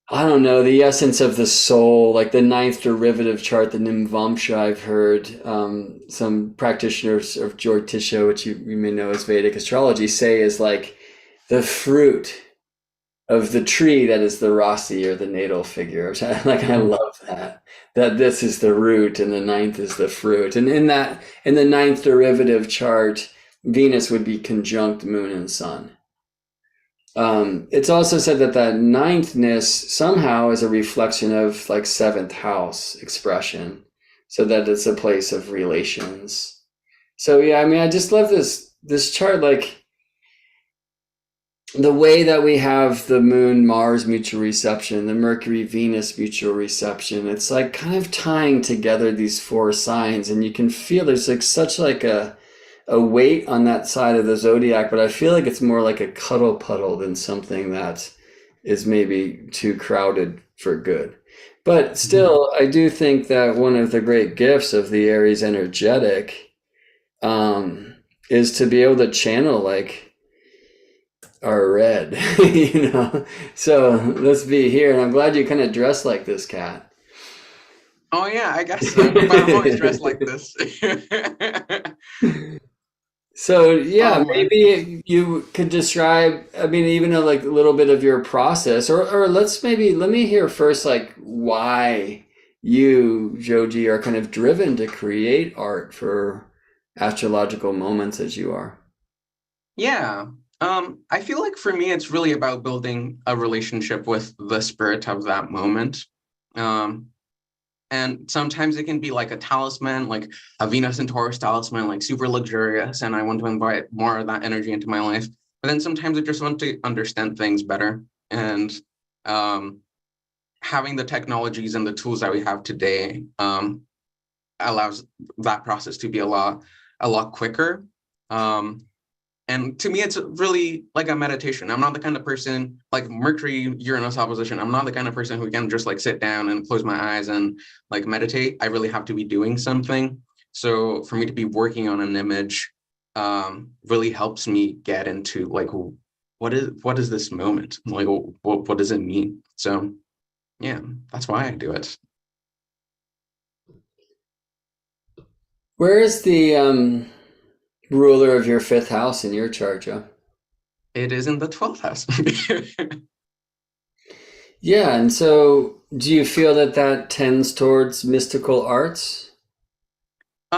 I don't know, the essence of the soul, like the ninth derivative chart, the Nimvamsha, I've heard some practitioners of Jyotisha, which you may know as Vedic astrology, say is like the fruit of the tree that is the Rasi or the natal figure. Which I Hmm. love that. That this is the root and the ninth is the fruit. And in the ninth derivative chart, Venus would be conjunct Moon and Sun. It's also said that that ninethness somehow is a reflection of like seventh house expression, so that it's a place of relations. So yeah, I mean, I just love this chart, like the way that we have the Moon Mars mutual reception, the Mercury Venus mutual reception. It's like kind of tying together these four signs, and you can feel there's like such like a weight on that side of the zodiac, but I feel like it's more like a cuddle puddle than something that is maybe too crowded for good. But Hmm. still, I do think that one of the great gifts of the Aries energetic um, is to be able to channel like our red, So let's be here, and I'm glad you kind of dressed like this, Cat. Oh yeah, I guess so. But I'm always dressed like this. So yeah, Oh, maybe you could describe, I mean, even like a little bit of your process, or let me hear first, like why you, Joji, are kind of driven to create art for astrological moments as you are. yeah. I feel like for me, it's really about building a relationship with the spirit of that moment. Um, and sometimes it can be like a talisman, like a Venus and Taurus talisman, like super luxurious, and I want to invite more of that energy into my life. But then sometimes I just want to understand things better. And um, having the technologies and the tools that we have today allows that process to be a lot quicker. Um, and to me, it's really like a meditation. I'm not the kind of person like Mercury Uranus opposition. I'm not the kind of person who can just like sit down and close my eyes and like meditate. I really have to be doing something. So for me to be working on an image really helps me get into like what is this moment? Like what does it mean? So yeah, that's why I do it. Where is the ruler of your fifth house in your chart, Joe? It is in the 12th house. Yeah, and so do you feel that that tends towards mystical arts?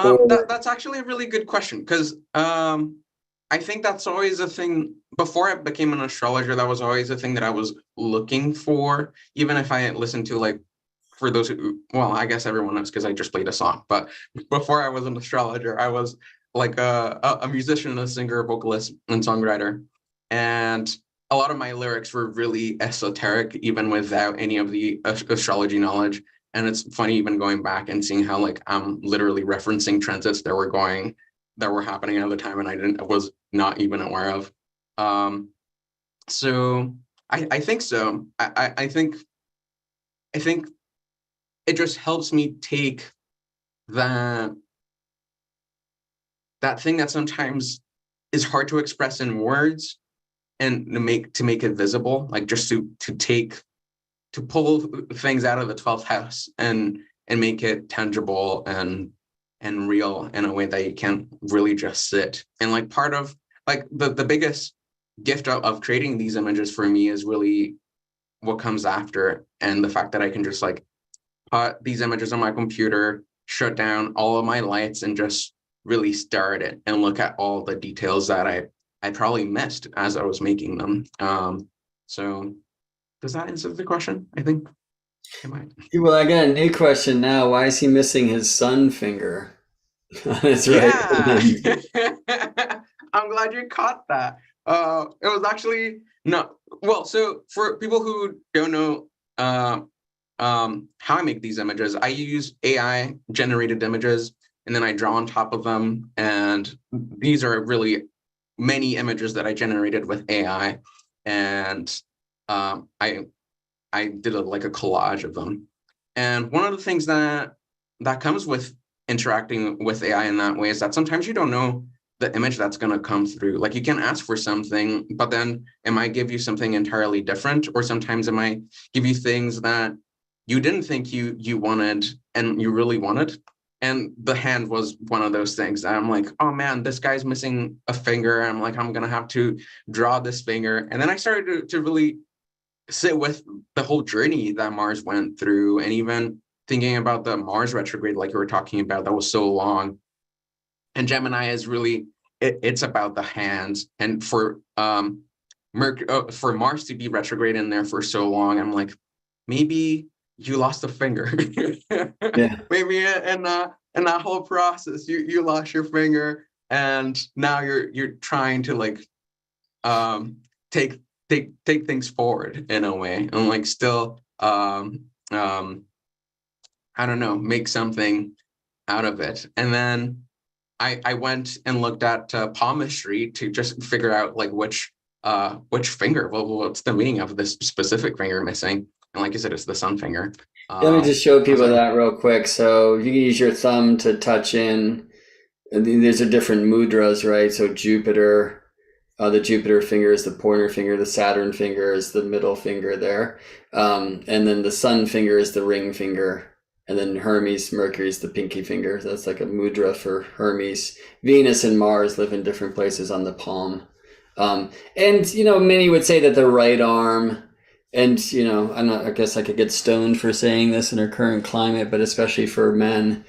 Or That's actually a really good question because I think that's always a thing. Before I became an astrologer, that was always a thing that I was looking for. Even if I listened to like, for those who, well, I guess everyone knows because I just played a song. But before I was an astrologer, I was like a musician, a singer, vocalist, and songwriter. And a lot of my lyrics were really esoteric, even without any of the astrology knowledge. And it's funny even going back and seeing how like I'm literally referencing transits that were happening at the time and I was not even aware of. Um, so I think so. I think it just helps me take that thing that sometimes is hard to express in words and to make it visible, like just to pull things out of the 12th house and make it tangible and real in a way that you can't really just sit. And like part of like the biggest gift of creating these images for me is really what comes after, and the fact that I can just like put these images on my computer, shut down all of my lights, and just really stare at it and look at all the details that I probably missed as I was making them. So does that answer the question? I think it might. well, I got a new question now. Why is he missing his sun finger on his right Yeah. hand? I'm glad you caught that. It was actually no. Well, so for people who don't know how I make these images, I use AI generated images and then I draw on top of them. And these are really many images that I generated with AI. And I did like a collage of them. And one of the things that comes with interacting with AI in that way is that sometimes you don't know the image that's going to come through. Like you can ask for something, but then it might give you something entirely different, or sometimes it might give you things that you didn't think you wanted and you really wanted. And the hand was one of those things. I'm like, oh man, this guy's missing a finger. I'm like, I'm gonna have to draw this finger. And then I started to really sit with the whole journey that Mars went through, and even thinking about the Mars retrograde, like you were talking about, that was so long. And Gemini is really it's about the hands, and for for Mars to be retrograde in there for so long, I'm like, maybe you lost a finger. Yeah. Maybe in that whole process, you lost your finger, and now you're trying to like take take things forward in a way, and like still I don't know, make something out of it. And then I went and looked at palmistry to just figure out like which finger, what's the meaning of this specific finger missing. And like you said, it's the sun finger. Let me just show I was people like, that real quick. So you can use your thumb to touch in. And these are different mudras, right? So Jupiter, the Jupiter finger is the pointer finger. The Saturn finger is the middle finger there. And then the sun finger is the ring finger. And then Hermes, Mercury is the pinky finger. So that's like a mudra for Hermes. Venus and Mars live in different places on the palm. And, many would say that the right arm, and, I guess I could get stoned for saying this in our current climate, but especially for men,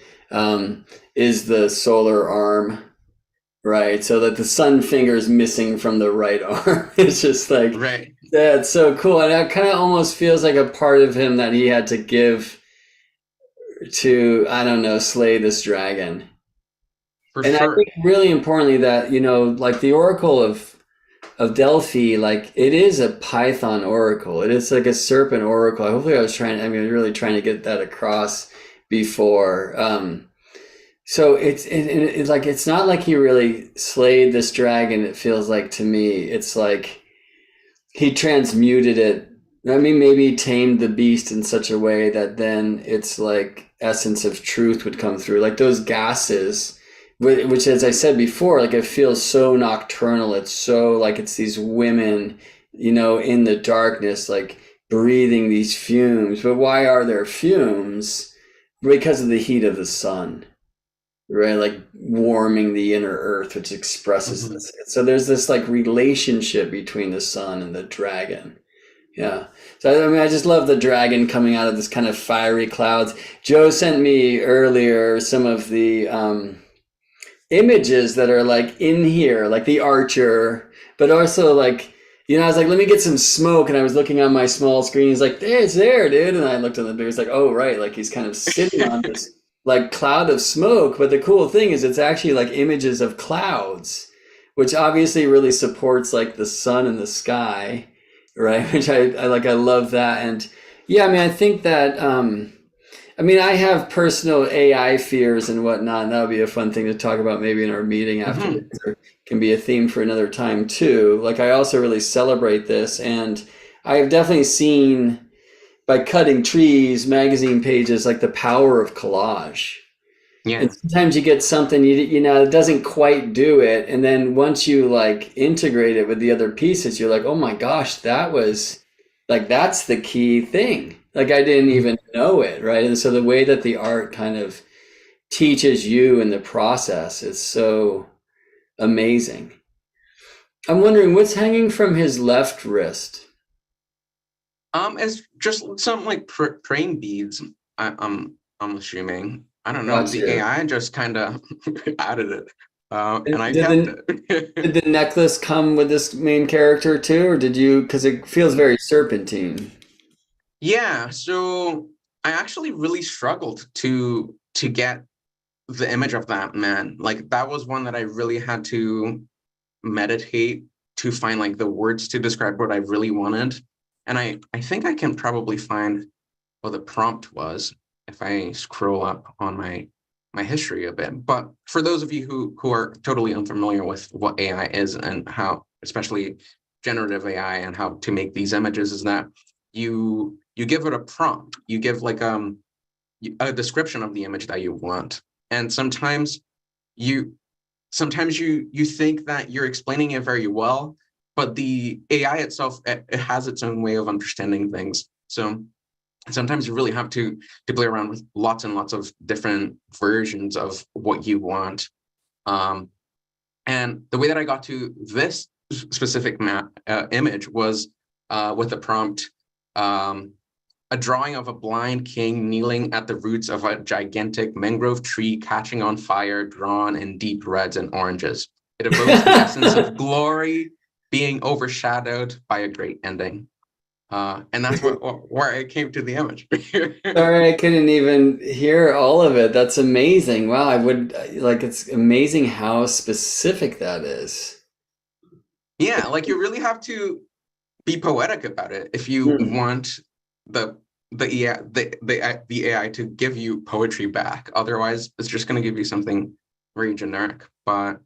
is the solar arm, right? So that the sun finger is missing from the right arm. It's just like, right, that's so cool. And that kind of almost feels like a part of him that he had to give to, I don't know, slay this dragon. for And I sure. think really importantly that, like the Oracle of Delphi, like it is a Python oracle. It is like a serpent oracle. Hopefully really trying to get that across before. So it's like, it's not like he really slayed this dragon. It feels like to me, it's like he transmuted it. I mean, maybe tamed the beast in such a way that then it's like essence of truth would come through, like those gases, which, as I said before, like it feels so nocturnal. It's so like it's these women, in the darkness, like breathing these fumes. But why are there fumes? Because of the heat of the sun, right? Like warming the inner earth, which expresses Mhm. this. So there's this like relationship between the sun and the dragon. Yeah. So I mean, I just love the dragon coming out of this kind of fiery clouds. Joe sent me earlier some of the images that are like in here, like the archer, but also like, I was like, let me get some smoke, and I was looking on my small screen. He's like, there, it's there, dude. And I looked on the big. It's like, oh right, like he's kind of sitting on this like cloud of smoke. But the cool thing is, it's actually like images of clouds, which obviously really supports like the sun and the sky, right? Which I like. I love that, and yeah, I mean, I think that. I mean, I have personal AI fears and whatnot, and that would be a fun thing to talk about maybe in our meeting afterwards, Mhm. or can be a theme for another time too. Like, I also really celebrate this, and I've definitely seen by cutting trees, magazine pages, like the power of collage. And Yeah. sometimes you get something it doesn't quite do it, and then once you like integrate it with the other pieces, you're like, oh my gosh, that was like that's the key thing. Like I didn't even know it, right? And so the way that the art kind of teaches you in the process is so amazing. I'm wondering what's hanging from his left wrist. It's just some like praying beads. I'm assuming. I don't know. The Gotcha. AI just kind of added it, and I Did kept the it. did the necklace come with this main character too, or did you? Because it feels very serpentine. Yeah. So I actually really struggled to get the image of that man. Like that was one that I really had to meditate to find like the words to describe what I really wanted. And I think I can probably find what the prompt was if I scroll up on my history a bit. But for those of you who are totally unfamiliar with what AI is and how, especially generative AI and how to make these images, is that you give it a prompt, you give like a description of the image that you want, and you sometimes you think that you're explaining it very well, but the AI itself, it has its own way of understanding things. So sometimes you really have to play around with lots and lots of different versions of what you want. Um, and the way that I got to this specific image was with the prompt, um, a drawing of a blind king kneeling at the roots of a gigantic mangrove tree catching on fire, drawn in deep reds and oranges. It evokes the essence of glory being overshadowed by a great ending. And that's where I came to the image. Sorry, I couldn't even hear all of it. That's amazing. Wow, I would like it's amazing how specific that is. Yeah, like you really have to be poetic about it if you Hmm. want the the AI to give you poetry back. Otherwise, it's just going to give you something very generic. But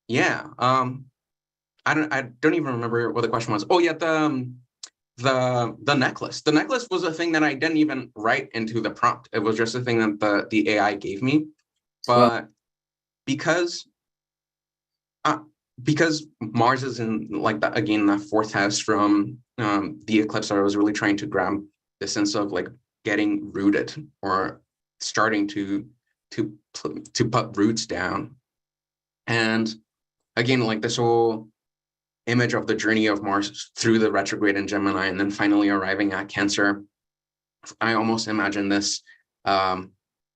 yeah, I don't even remember what the question was. Oh yeah, the necklace. The necklace was a thing that I didn't even write into the prompt. It was just a thing that the AI gave me. Well, But because uh, because Mars is in like that again, the fourth house from the eclipse, I was really trying to grab the sense of like getting rooted or starting to to put roots down. And again, like this whole image of the journey of Mars through the retrograde in Gemini and then finally arriving at Cancer. I almost imagine this um,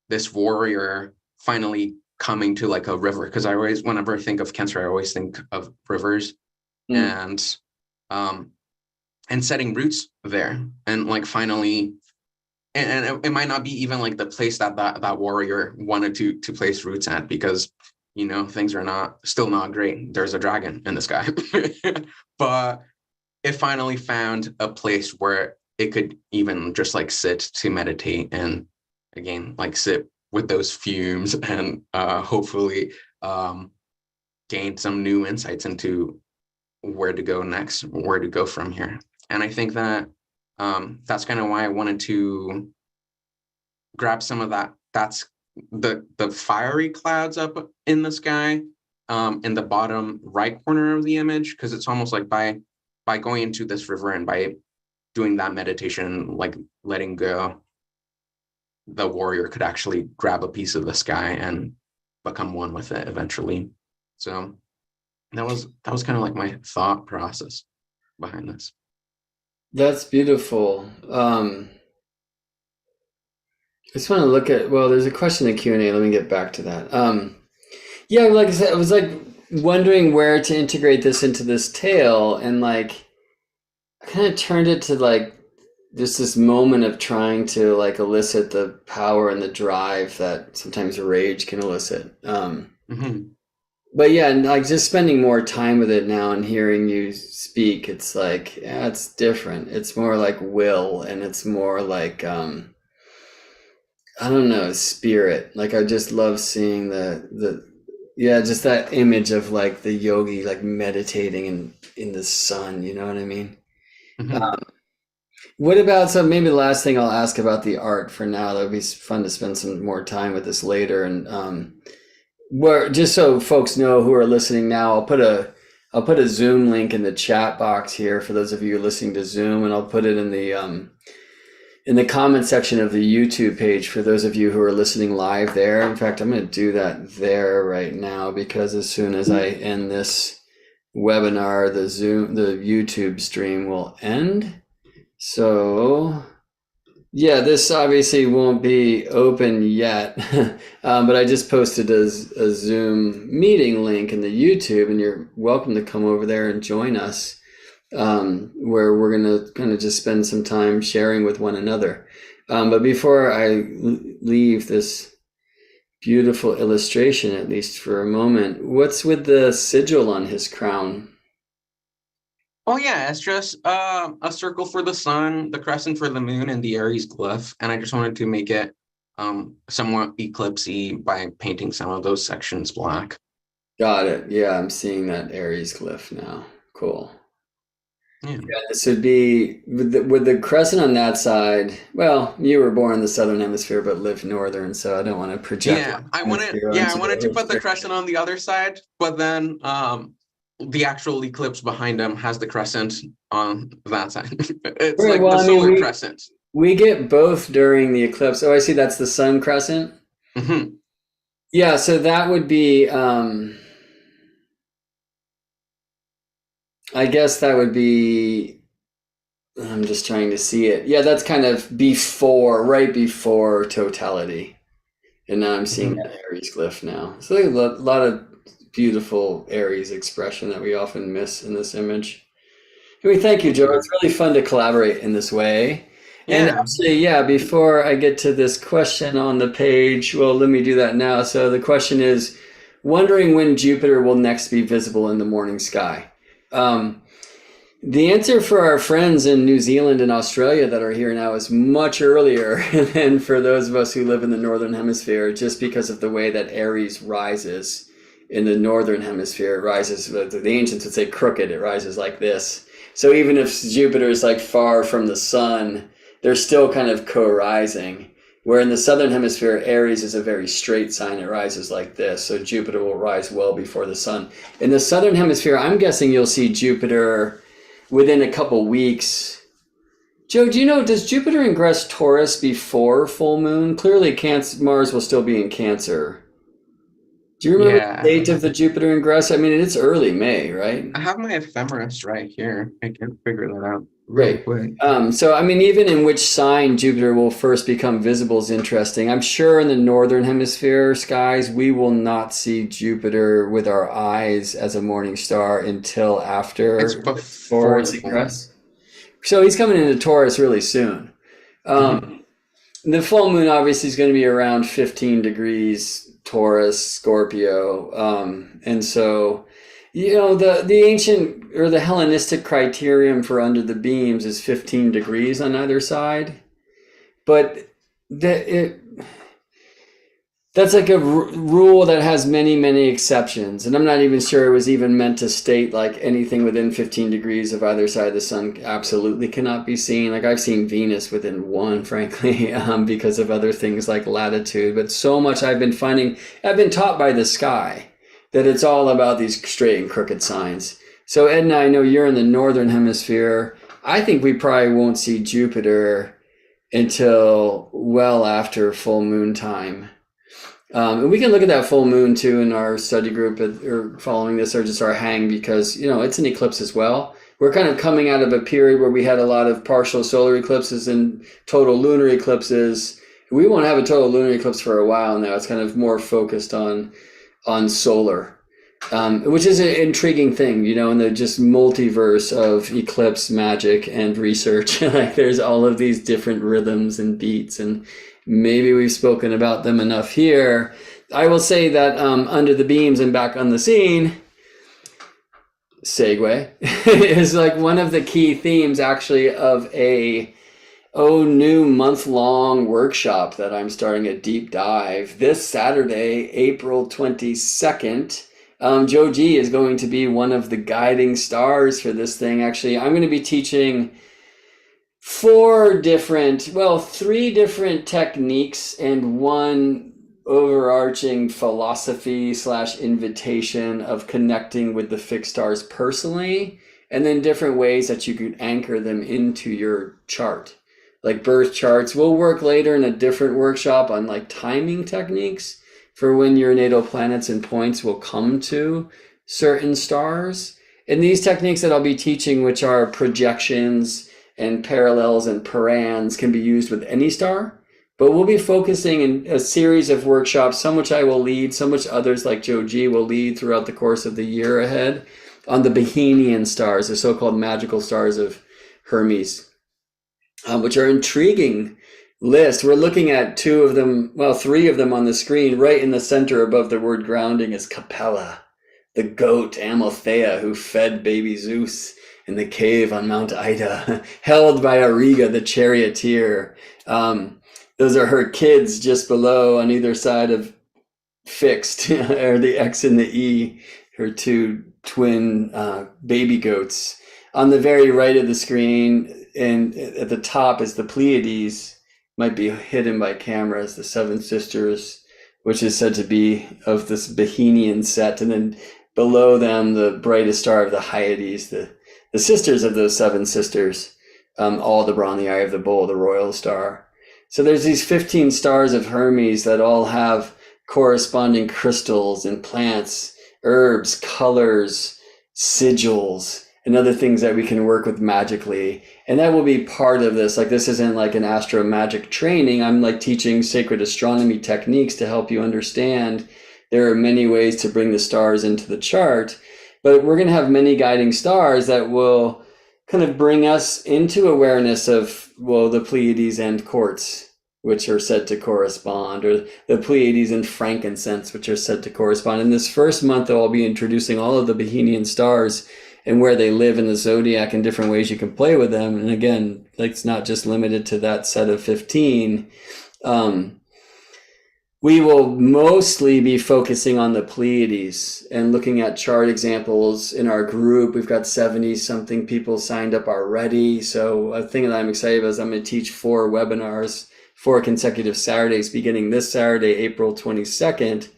this warrior finally coming to like a river, because I always, whenever I think of Cancer, I always think of rivers hmm. and um, and setting roots there and like finally. And it might not be even like the place that warrior wanted to place roots at, because things are not still not great. There's a dragon in the sky, but it finally found a place where it could even just like sit to meditate and again like sit with those fumes and hopefully um, gain some new insights into where to go next, where to go from here. And I think that that's kind of why I wanted to grab some of that. That's the fiery clouds up in the sky in the bottom right corner of the image, because it's almost like by going into this river and by doing that meditation, like letting go, the warrior could actually grab a piece of the sky and become one with it eventually. So that was kind of like my thought process behind this. That's beautiful. I just want to look at, well, there's a question in Q&A. Let me get back to that. Yeah, like I said, I was like wondering where to integrate this into this tale, and like I kind of turned it to like just this moment of trying to like elicit the power and the drive that sometimes rage can elicit. Hmm. But yeah, and like just spending more time with it now and hearing you speak, it's like, yeah, it's different. It's more like will, and it's more like I don't know, spirit. Like I just love seeing the yeah, just that image of like the yogi like meditating in the sun, you know what I mean? Hmm. Um, what about, so maybe the last thing I'll ask about the art for now, that would be fun to spend some more time with this later. And where, just so folks know who are listening now, I'll put a Zoom link in the chat box here for those of you listening to Zoom, and I'll put it in the comment section of the YouTube page for those of you who are listening live there. In fact, I'm going to do that there right now, because as soon as I end this webinar, the YouTube stream will end. So yeah, this obviously won't be open yet, but I just posted a Zoom meeting link in the YouTube, and you're welcome to come over there and join us, where we're going to kind of just spend some time sharing with one another. But before I leave this beautiful illustration, at least for a moment, what's with the sigil on his crown? Oh yeah, it's just a circle for the sun, the crescent for the moon, and the Aries glyph. And I just wanted to make it somewhat eclipsey by painting some of those sections black. Got it. Yeah, I'm seeing that Aries glyph now. Cool. Yeah. Yeah, this would be with the crescent on that side. Well, you were born in the southern hemisphere but live northern, so I don't want to project Yeah, one I wanted hemisphere yeah, I onto the wanted to put the other. crescent on the other side, but then the actual eclipse behind him has the crescent on that side. It's Right. like Well, the I mean, solar crescent. we get both during the eclipse. Oh, I see. That's the sun crescent. Hmm. Yeah. So that would be. I guess that would be. I'm just trying to see it. Yeah, that's kind of before, right before totality. And now I'm seeing Hmm. that Aries glyph now. So there's a lot of beautiful Aries expression that we often miss in this image. Anyway, thank you, Thank Joe. you. It's really fun to collaborate in this way. And Yeah. actually, yeah, before I get to this question on the page, well, let me do that now. So the question is, wondering when Jupiter will next be visible in the morning sky. Um, the answer for our friends in New Zealand and Australia that are here now is much earlier than for those of us who live in the Northern Hemisphere, just because of the way that Aries rises in the Northern Hemisphere. It rises, the ancients would say crooked, it rises like this. So even if Jupiter is like far from the sun, they're still kind of co-rising. Where in the Southern Hemisphere, Aries is a very straight sign, it rises like this. So Jupiter will rise well before the sun. In the Southern Hemisphere, I'm guessing you'll see Jupiter within a couple weeks. Joe, do you know, does Jupiter ingress Taurus before full moon? Clearly, Cancer, Mars will still be in Cancer. Do you remember the Yeah. date of the Jupiter ingress? I mean, it's early May, right? I have my ephemeris right here. I can figure that out really Great. quick. So, I mean, even in which sign Jupiter will first become visible is interesting. I'm sure in the northern hemisphere skies, we will not see Jupiter with our eyes as a morning star until It's after before Taurus the full moon. ingress. So he's coming into Taurus really soon. Hmm. The full moon obviously is going to be around 15 degrees Taurus, Scorpio. And so, you know, the ancient or the Hellenistic criterion for under the beams is 15 degrees on either side. But it, that's like a rule that has many, many exceptions. And I'm not even sure it was even meant to state like anything within 15 degrees of either side of the sun absolutely cannot be seen. Like I've seen Venus within one, frankly, because of other things like latitude. But so much I've been finding, I've been taught by the sky that it's all about these straight and crooked signs. So Edna, I know you're in the northern hemisphere. I think we probably won't see Jupiter until well after full moon time. And we can look at that full moon too in our study group or following this, or just our hang, because you know it's an eclipse as well. we're kind of coming out of a period where we had a lot of partial solar eclipses and total lunar eclipses. We won't have a total lunar eclipse for a while now. It's kind of more focused on solar, which is an intriguing thing, in the just multiverse of eclipse magic and research. Like there's all of these different rhythms and beats, and maybe we've spoken about them enough here. I will say that under the beams and back on the scene, segue is like one of the key themes actually of a new month-long workshop that I'm starting a deep dive this Saturday, April 22nd. Joe G is going to be one of the guiding stars for this thing. Actually, I'm going to be teaching three different techniques and one overarching philosophy / invitation of connecting with the fixed stars personally, and then different ways that you could anchor them into your chart. Like birth charts. We'll work later in a different workshop on like timing techniques for when your natal planets and points will come to certain stars. And these techniques that I'll be teaching, which are projections and parallels and parans, can be used with any star. But we'll be focusing in a series of workshops, some which I will lead, some which others like Joe G will lead throughout the course of the year ahead, on the Bohemian stars, the so-called magical stars of Hermes, which are intriguing list. We're looking at three of them on the screen. Right in the center above the word grounding is Capella, the goat Amalthea who fed baby Zeus in the cave on Mount Ida, held by Auriga, the charioteer. Those are her kids just below on either side of fixed, or the X and the E, her two twin baby goats. On the very right of the screen and at the top is the Pleiades, might be hidden by cameras, the seven sisters, which is said to be of this Bohemian set. And then below them, the brightest star of the Hyades, the sisters of those seven sisters, Aldebaran, the Eye of the Bull, the royal star. So there's these 15 stars of Hermes that all have corresponding crystals and plants, herbs, colors, sigils, and other things that we can work with magically. And that will be part of this. Like, this isn't like an astro magic training. I'm like teaching sacred astronomy techniques to help you understand there are many ways to bring the stars into the chart. But we're going to have many guiding stars that will kind of bring us into awareness of, the Pleiades and quartz, which are said to correspond, or the Pleiades and frankincense, which are said to correspond. In this first month, I'll be introducing all of the Bohemian stars and where they live in the zodiac and different ways you can play with them. And again, like, it's not just limited to that set of 15. We will mostly be focusing on the Pleiades and looking at chart examples in our group. We've got 70-something people signed up already. So a thing that I'm excited about is I'm going to teach 4 webinars, 4 consecutive Saturdays, beginning this Saturday, April 22nd.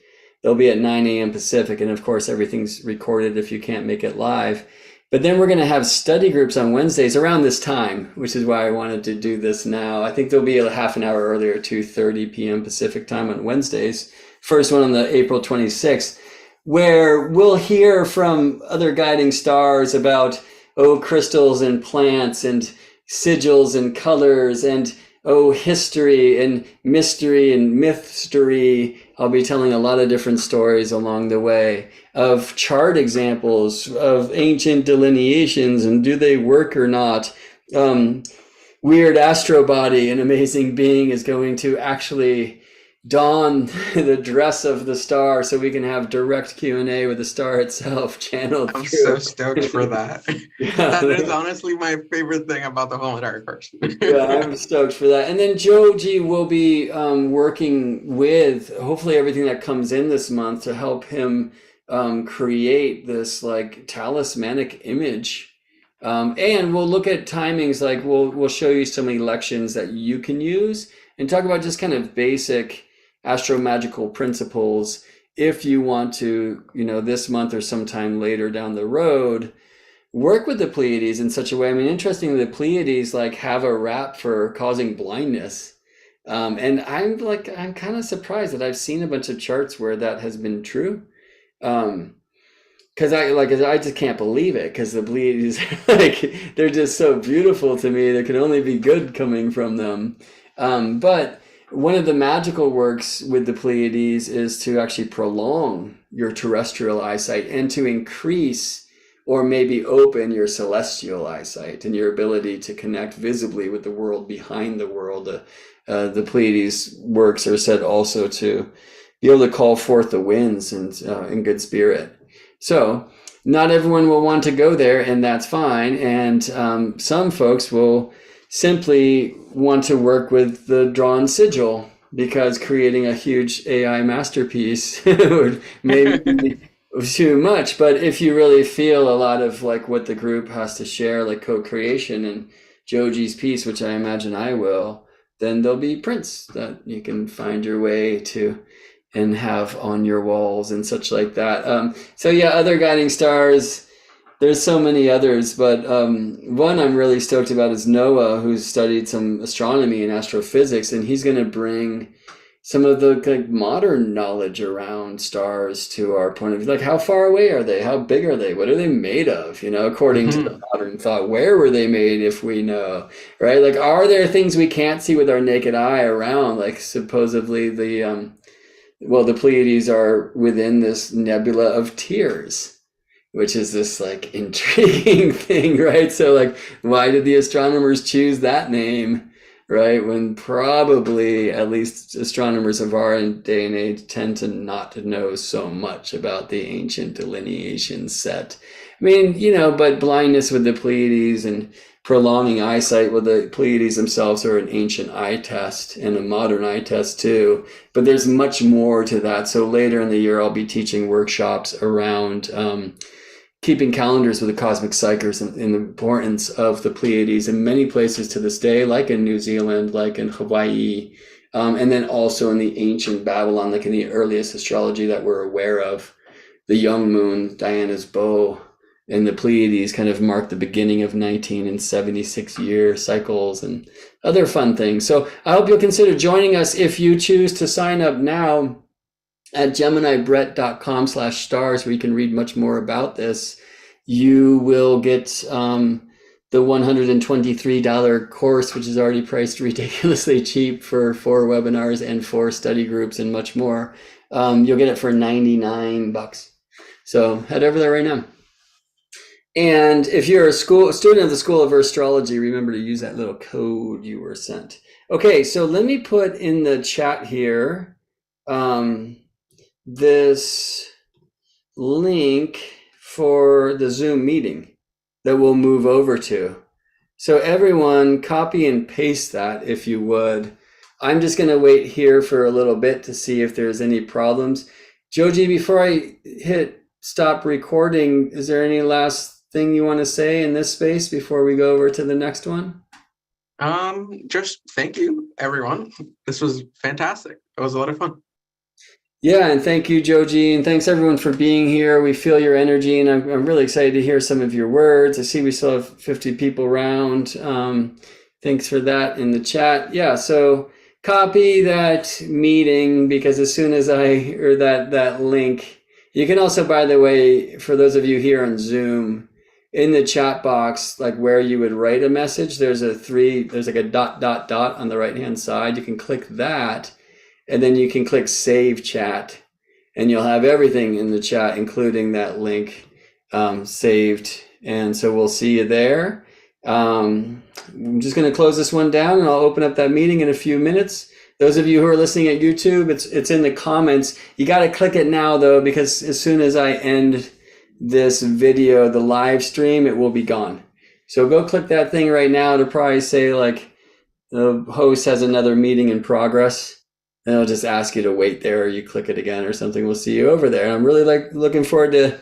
They'll be at 9 a.m. Pacific. And of course, everything's recorded if you can't make it live. But then we're going to have study groups on Wednesdays around this time, which is why I wanted to do this now. I think there'll be a half an hour earlier, 2:30 p.m. Pacific time on Wednesdays. First one on the April 26th, where we'll hear from other guiding stars about, crystals and plants and sigils and colors and, history and mystery and mythstery. I'll be telling a lot of different stories along the way of chart examples of ancient delineations and do they work or not. Weird astro body, an amazing being, is going to actually don the dress of the star so we can have direct Q&A with the star itself channeled I'm through. so stoked for that. Yeah. That is honestly my favorite thing about the whole entire course. Yeah, I'm stoked for that. And then Joe G will be working with hopefully everything that comes in this month to help him create this like talismanic image. And we'll look at timings, like we'll show you some elections that you can use and talk about just kind of basic astromagical principles if you want to, this month or sometime later down the road, work with the Pleiades in such a way. I mean, interestingly, the Pleiades like have a rap for causing blindness. And I'm kind of surprised that I've seen a bunch of charts where that has been true. Because because I just can't believe it, because the Pleiades like they're just so beautiful to me. There can only be good coming from them. But one of the magical works with the Pleiades is to actually prolong your terrestrial eyesight and to increase or maybe open your celestial eyesight and your ability to connect visibly with the world behind the world. The Pleiades works are said also to be able to call forth the winds and in good spirit. So not everyone will want to go there, and that's fine. And some folks will simply want to work with the drawn sigil, because creating a huge AI masterpiece would maybe be too much. But if you really feel a lot of like what the group has to share, like co-creation and Joji's piece, which I imagine I will, then there'll be prints that you can find your way to and have on your walls and such like that. So yeah, other guiding stars, there's so many others, but one I'm really stoked about is Noah, who's studied some astronomy and astrophysics, and he's going to bring some of the like modern knowledge around stars to our point of view. Like, how far away are they? How big are they? What are they made of? You know, according to the modern thought, where were they made, if we know, right? Like, are there things we can't see with our naked eye around? Like, supposedly the Pleiades are within this nebula of tears, which is this like intriguing thing, right? So like, why did the astronomers choose that name, right? When probably, at least astronomers of our day and age, tend to not to know so much about the ancient delineation set. I mean, you know, but blindness with the Pleiades and prolonging eyesight, well, the Pleiades themselves are an ancient eye test and a modern eye test too. But there's much more to that. So later in the year, I'll be teaching workshops around keeping calendars with the cosmic cycles and the importance of the Pleiades in many places to this day, like in New Zealand, like in Hawaii, and then also in the ancient Babylon, like in the earliest astrology that we're aware of. The young moon, Diana's bow, and the Pleiades kind of mark the beginning of 19 and 76-year cycles and other fun things. So I hope you'll consider joining us if you choose to sign up now at geminibrett.com/stars, where you can read much more about this. You will get the $123 course, which is already priced ridiculously cheap for 4 webinars and 4 study groups and much more. You'll get it for $99. So head over there right now. And if you're a student of the School of Astrology, remember to use that little code you were sent. Okay, so let me put in the chat here this link for the Zoom meeting that we'll move over to. So everyone copy and paste that if you would. I'm just going to wait here for a little bit to see if there's any problems. Joji, before I hit stop recording, is there any last thing you want to say in this space before we go over to the next one? Just thank you, everyone. This was fantastic. It was a lot of fun. Yeah, and thank you, Joji, and thanks everyone for being here. We feel your energy, and I'm really excited to hear some of your words. I see we still have 50 people around. Thanks for that in the chat. Yeah, so copy that meeting, because as soon as or that link, you can also, by the way, for those of you here on Zoom, in the chat box, like where you would write a message, there's like a dot on the right hand side. You can click that, and then you can click save chat, and you'll have everything in the chat, including that link saved. And so we'll see you there. I'm just going to close this one down, and I'll open up that meeting in a few minutes. Those of you who are listening at YouTube, it's in the comments. You got to click it now though, because as soon as I end this video, the live stream, it will be gone. So go click that thing right now. It'll probably say like the host has another meeting in progress, and it'll just ask you to wait there, or you click it again or something. We'll see you over there. And I'm really looking forward to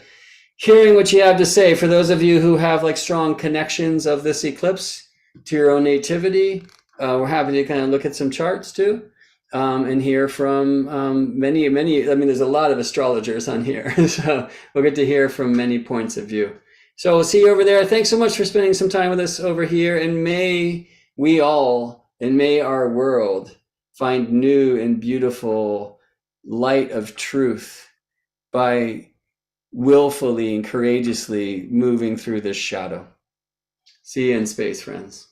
hearing what you have to say. For those of you who have like strong connections of this eclipse to your own nativity, we're happy to kind of look at some charts too. And hear from many, I mean, there's a lot of astrologers on here, so we'll get to hear from many points of view. So we'll see you over there. Thanks so much for spending some time with us over here, and may we all, and may our world find new and beautiful light of truth by willfully and courageously moving through this shadow. See you in space, friends.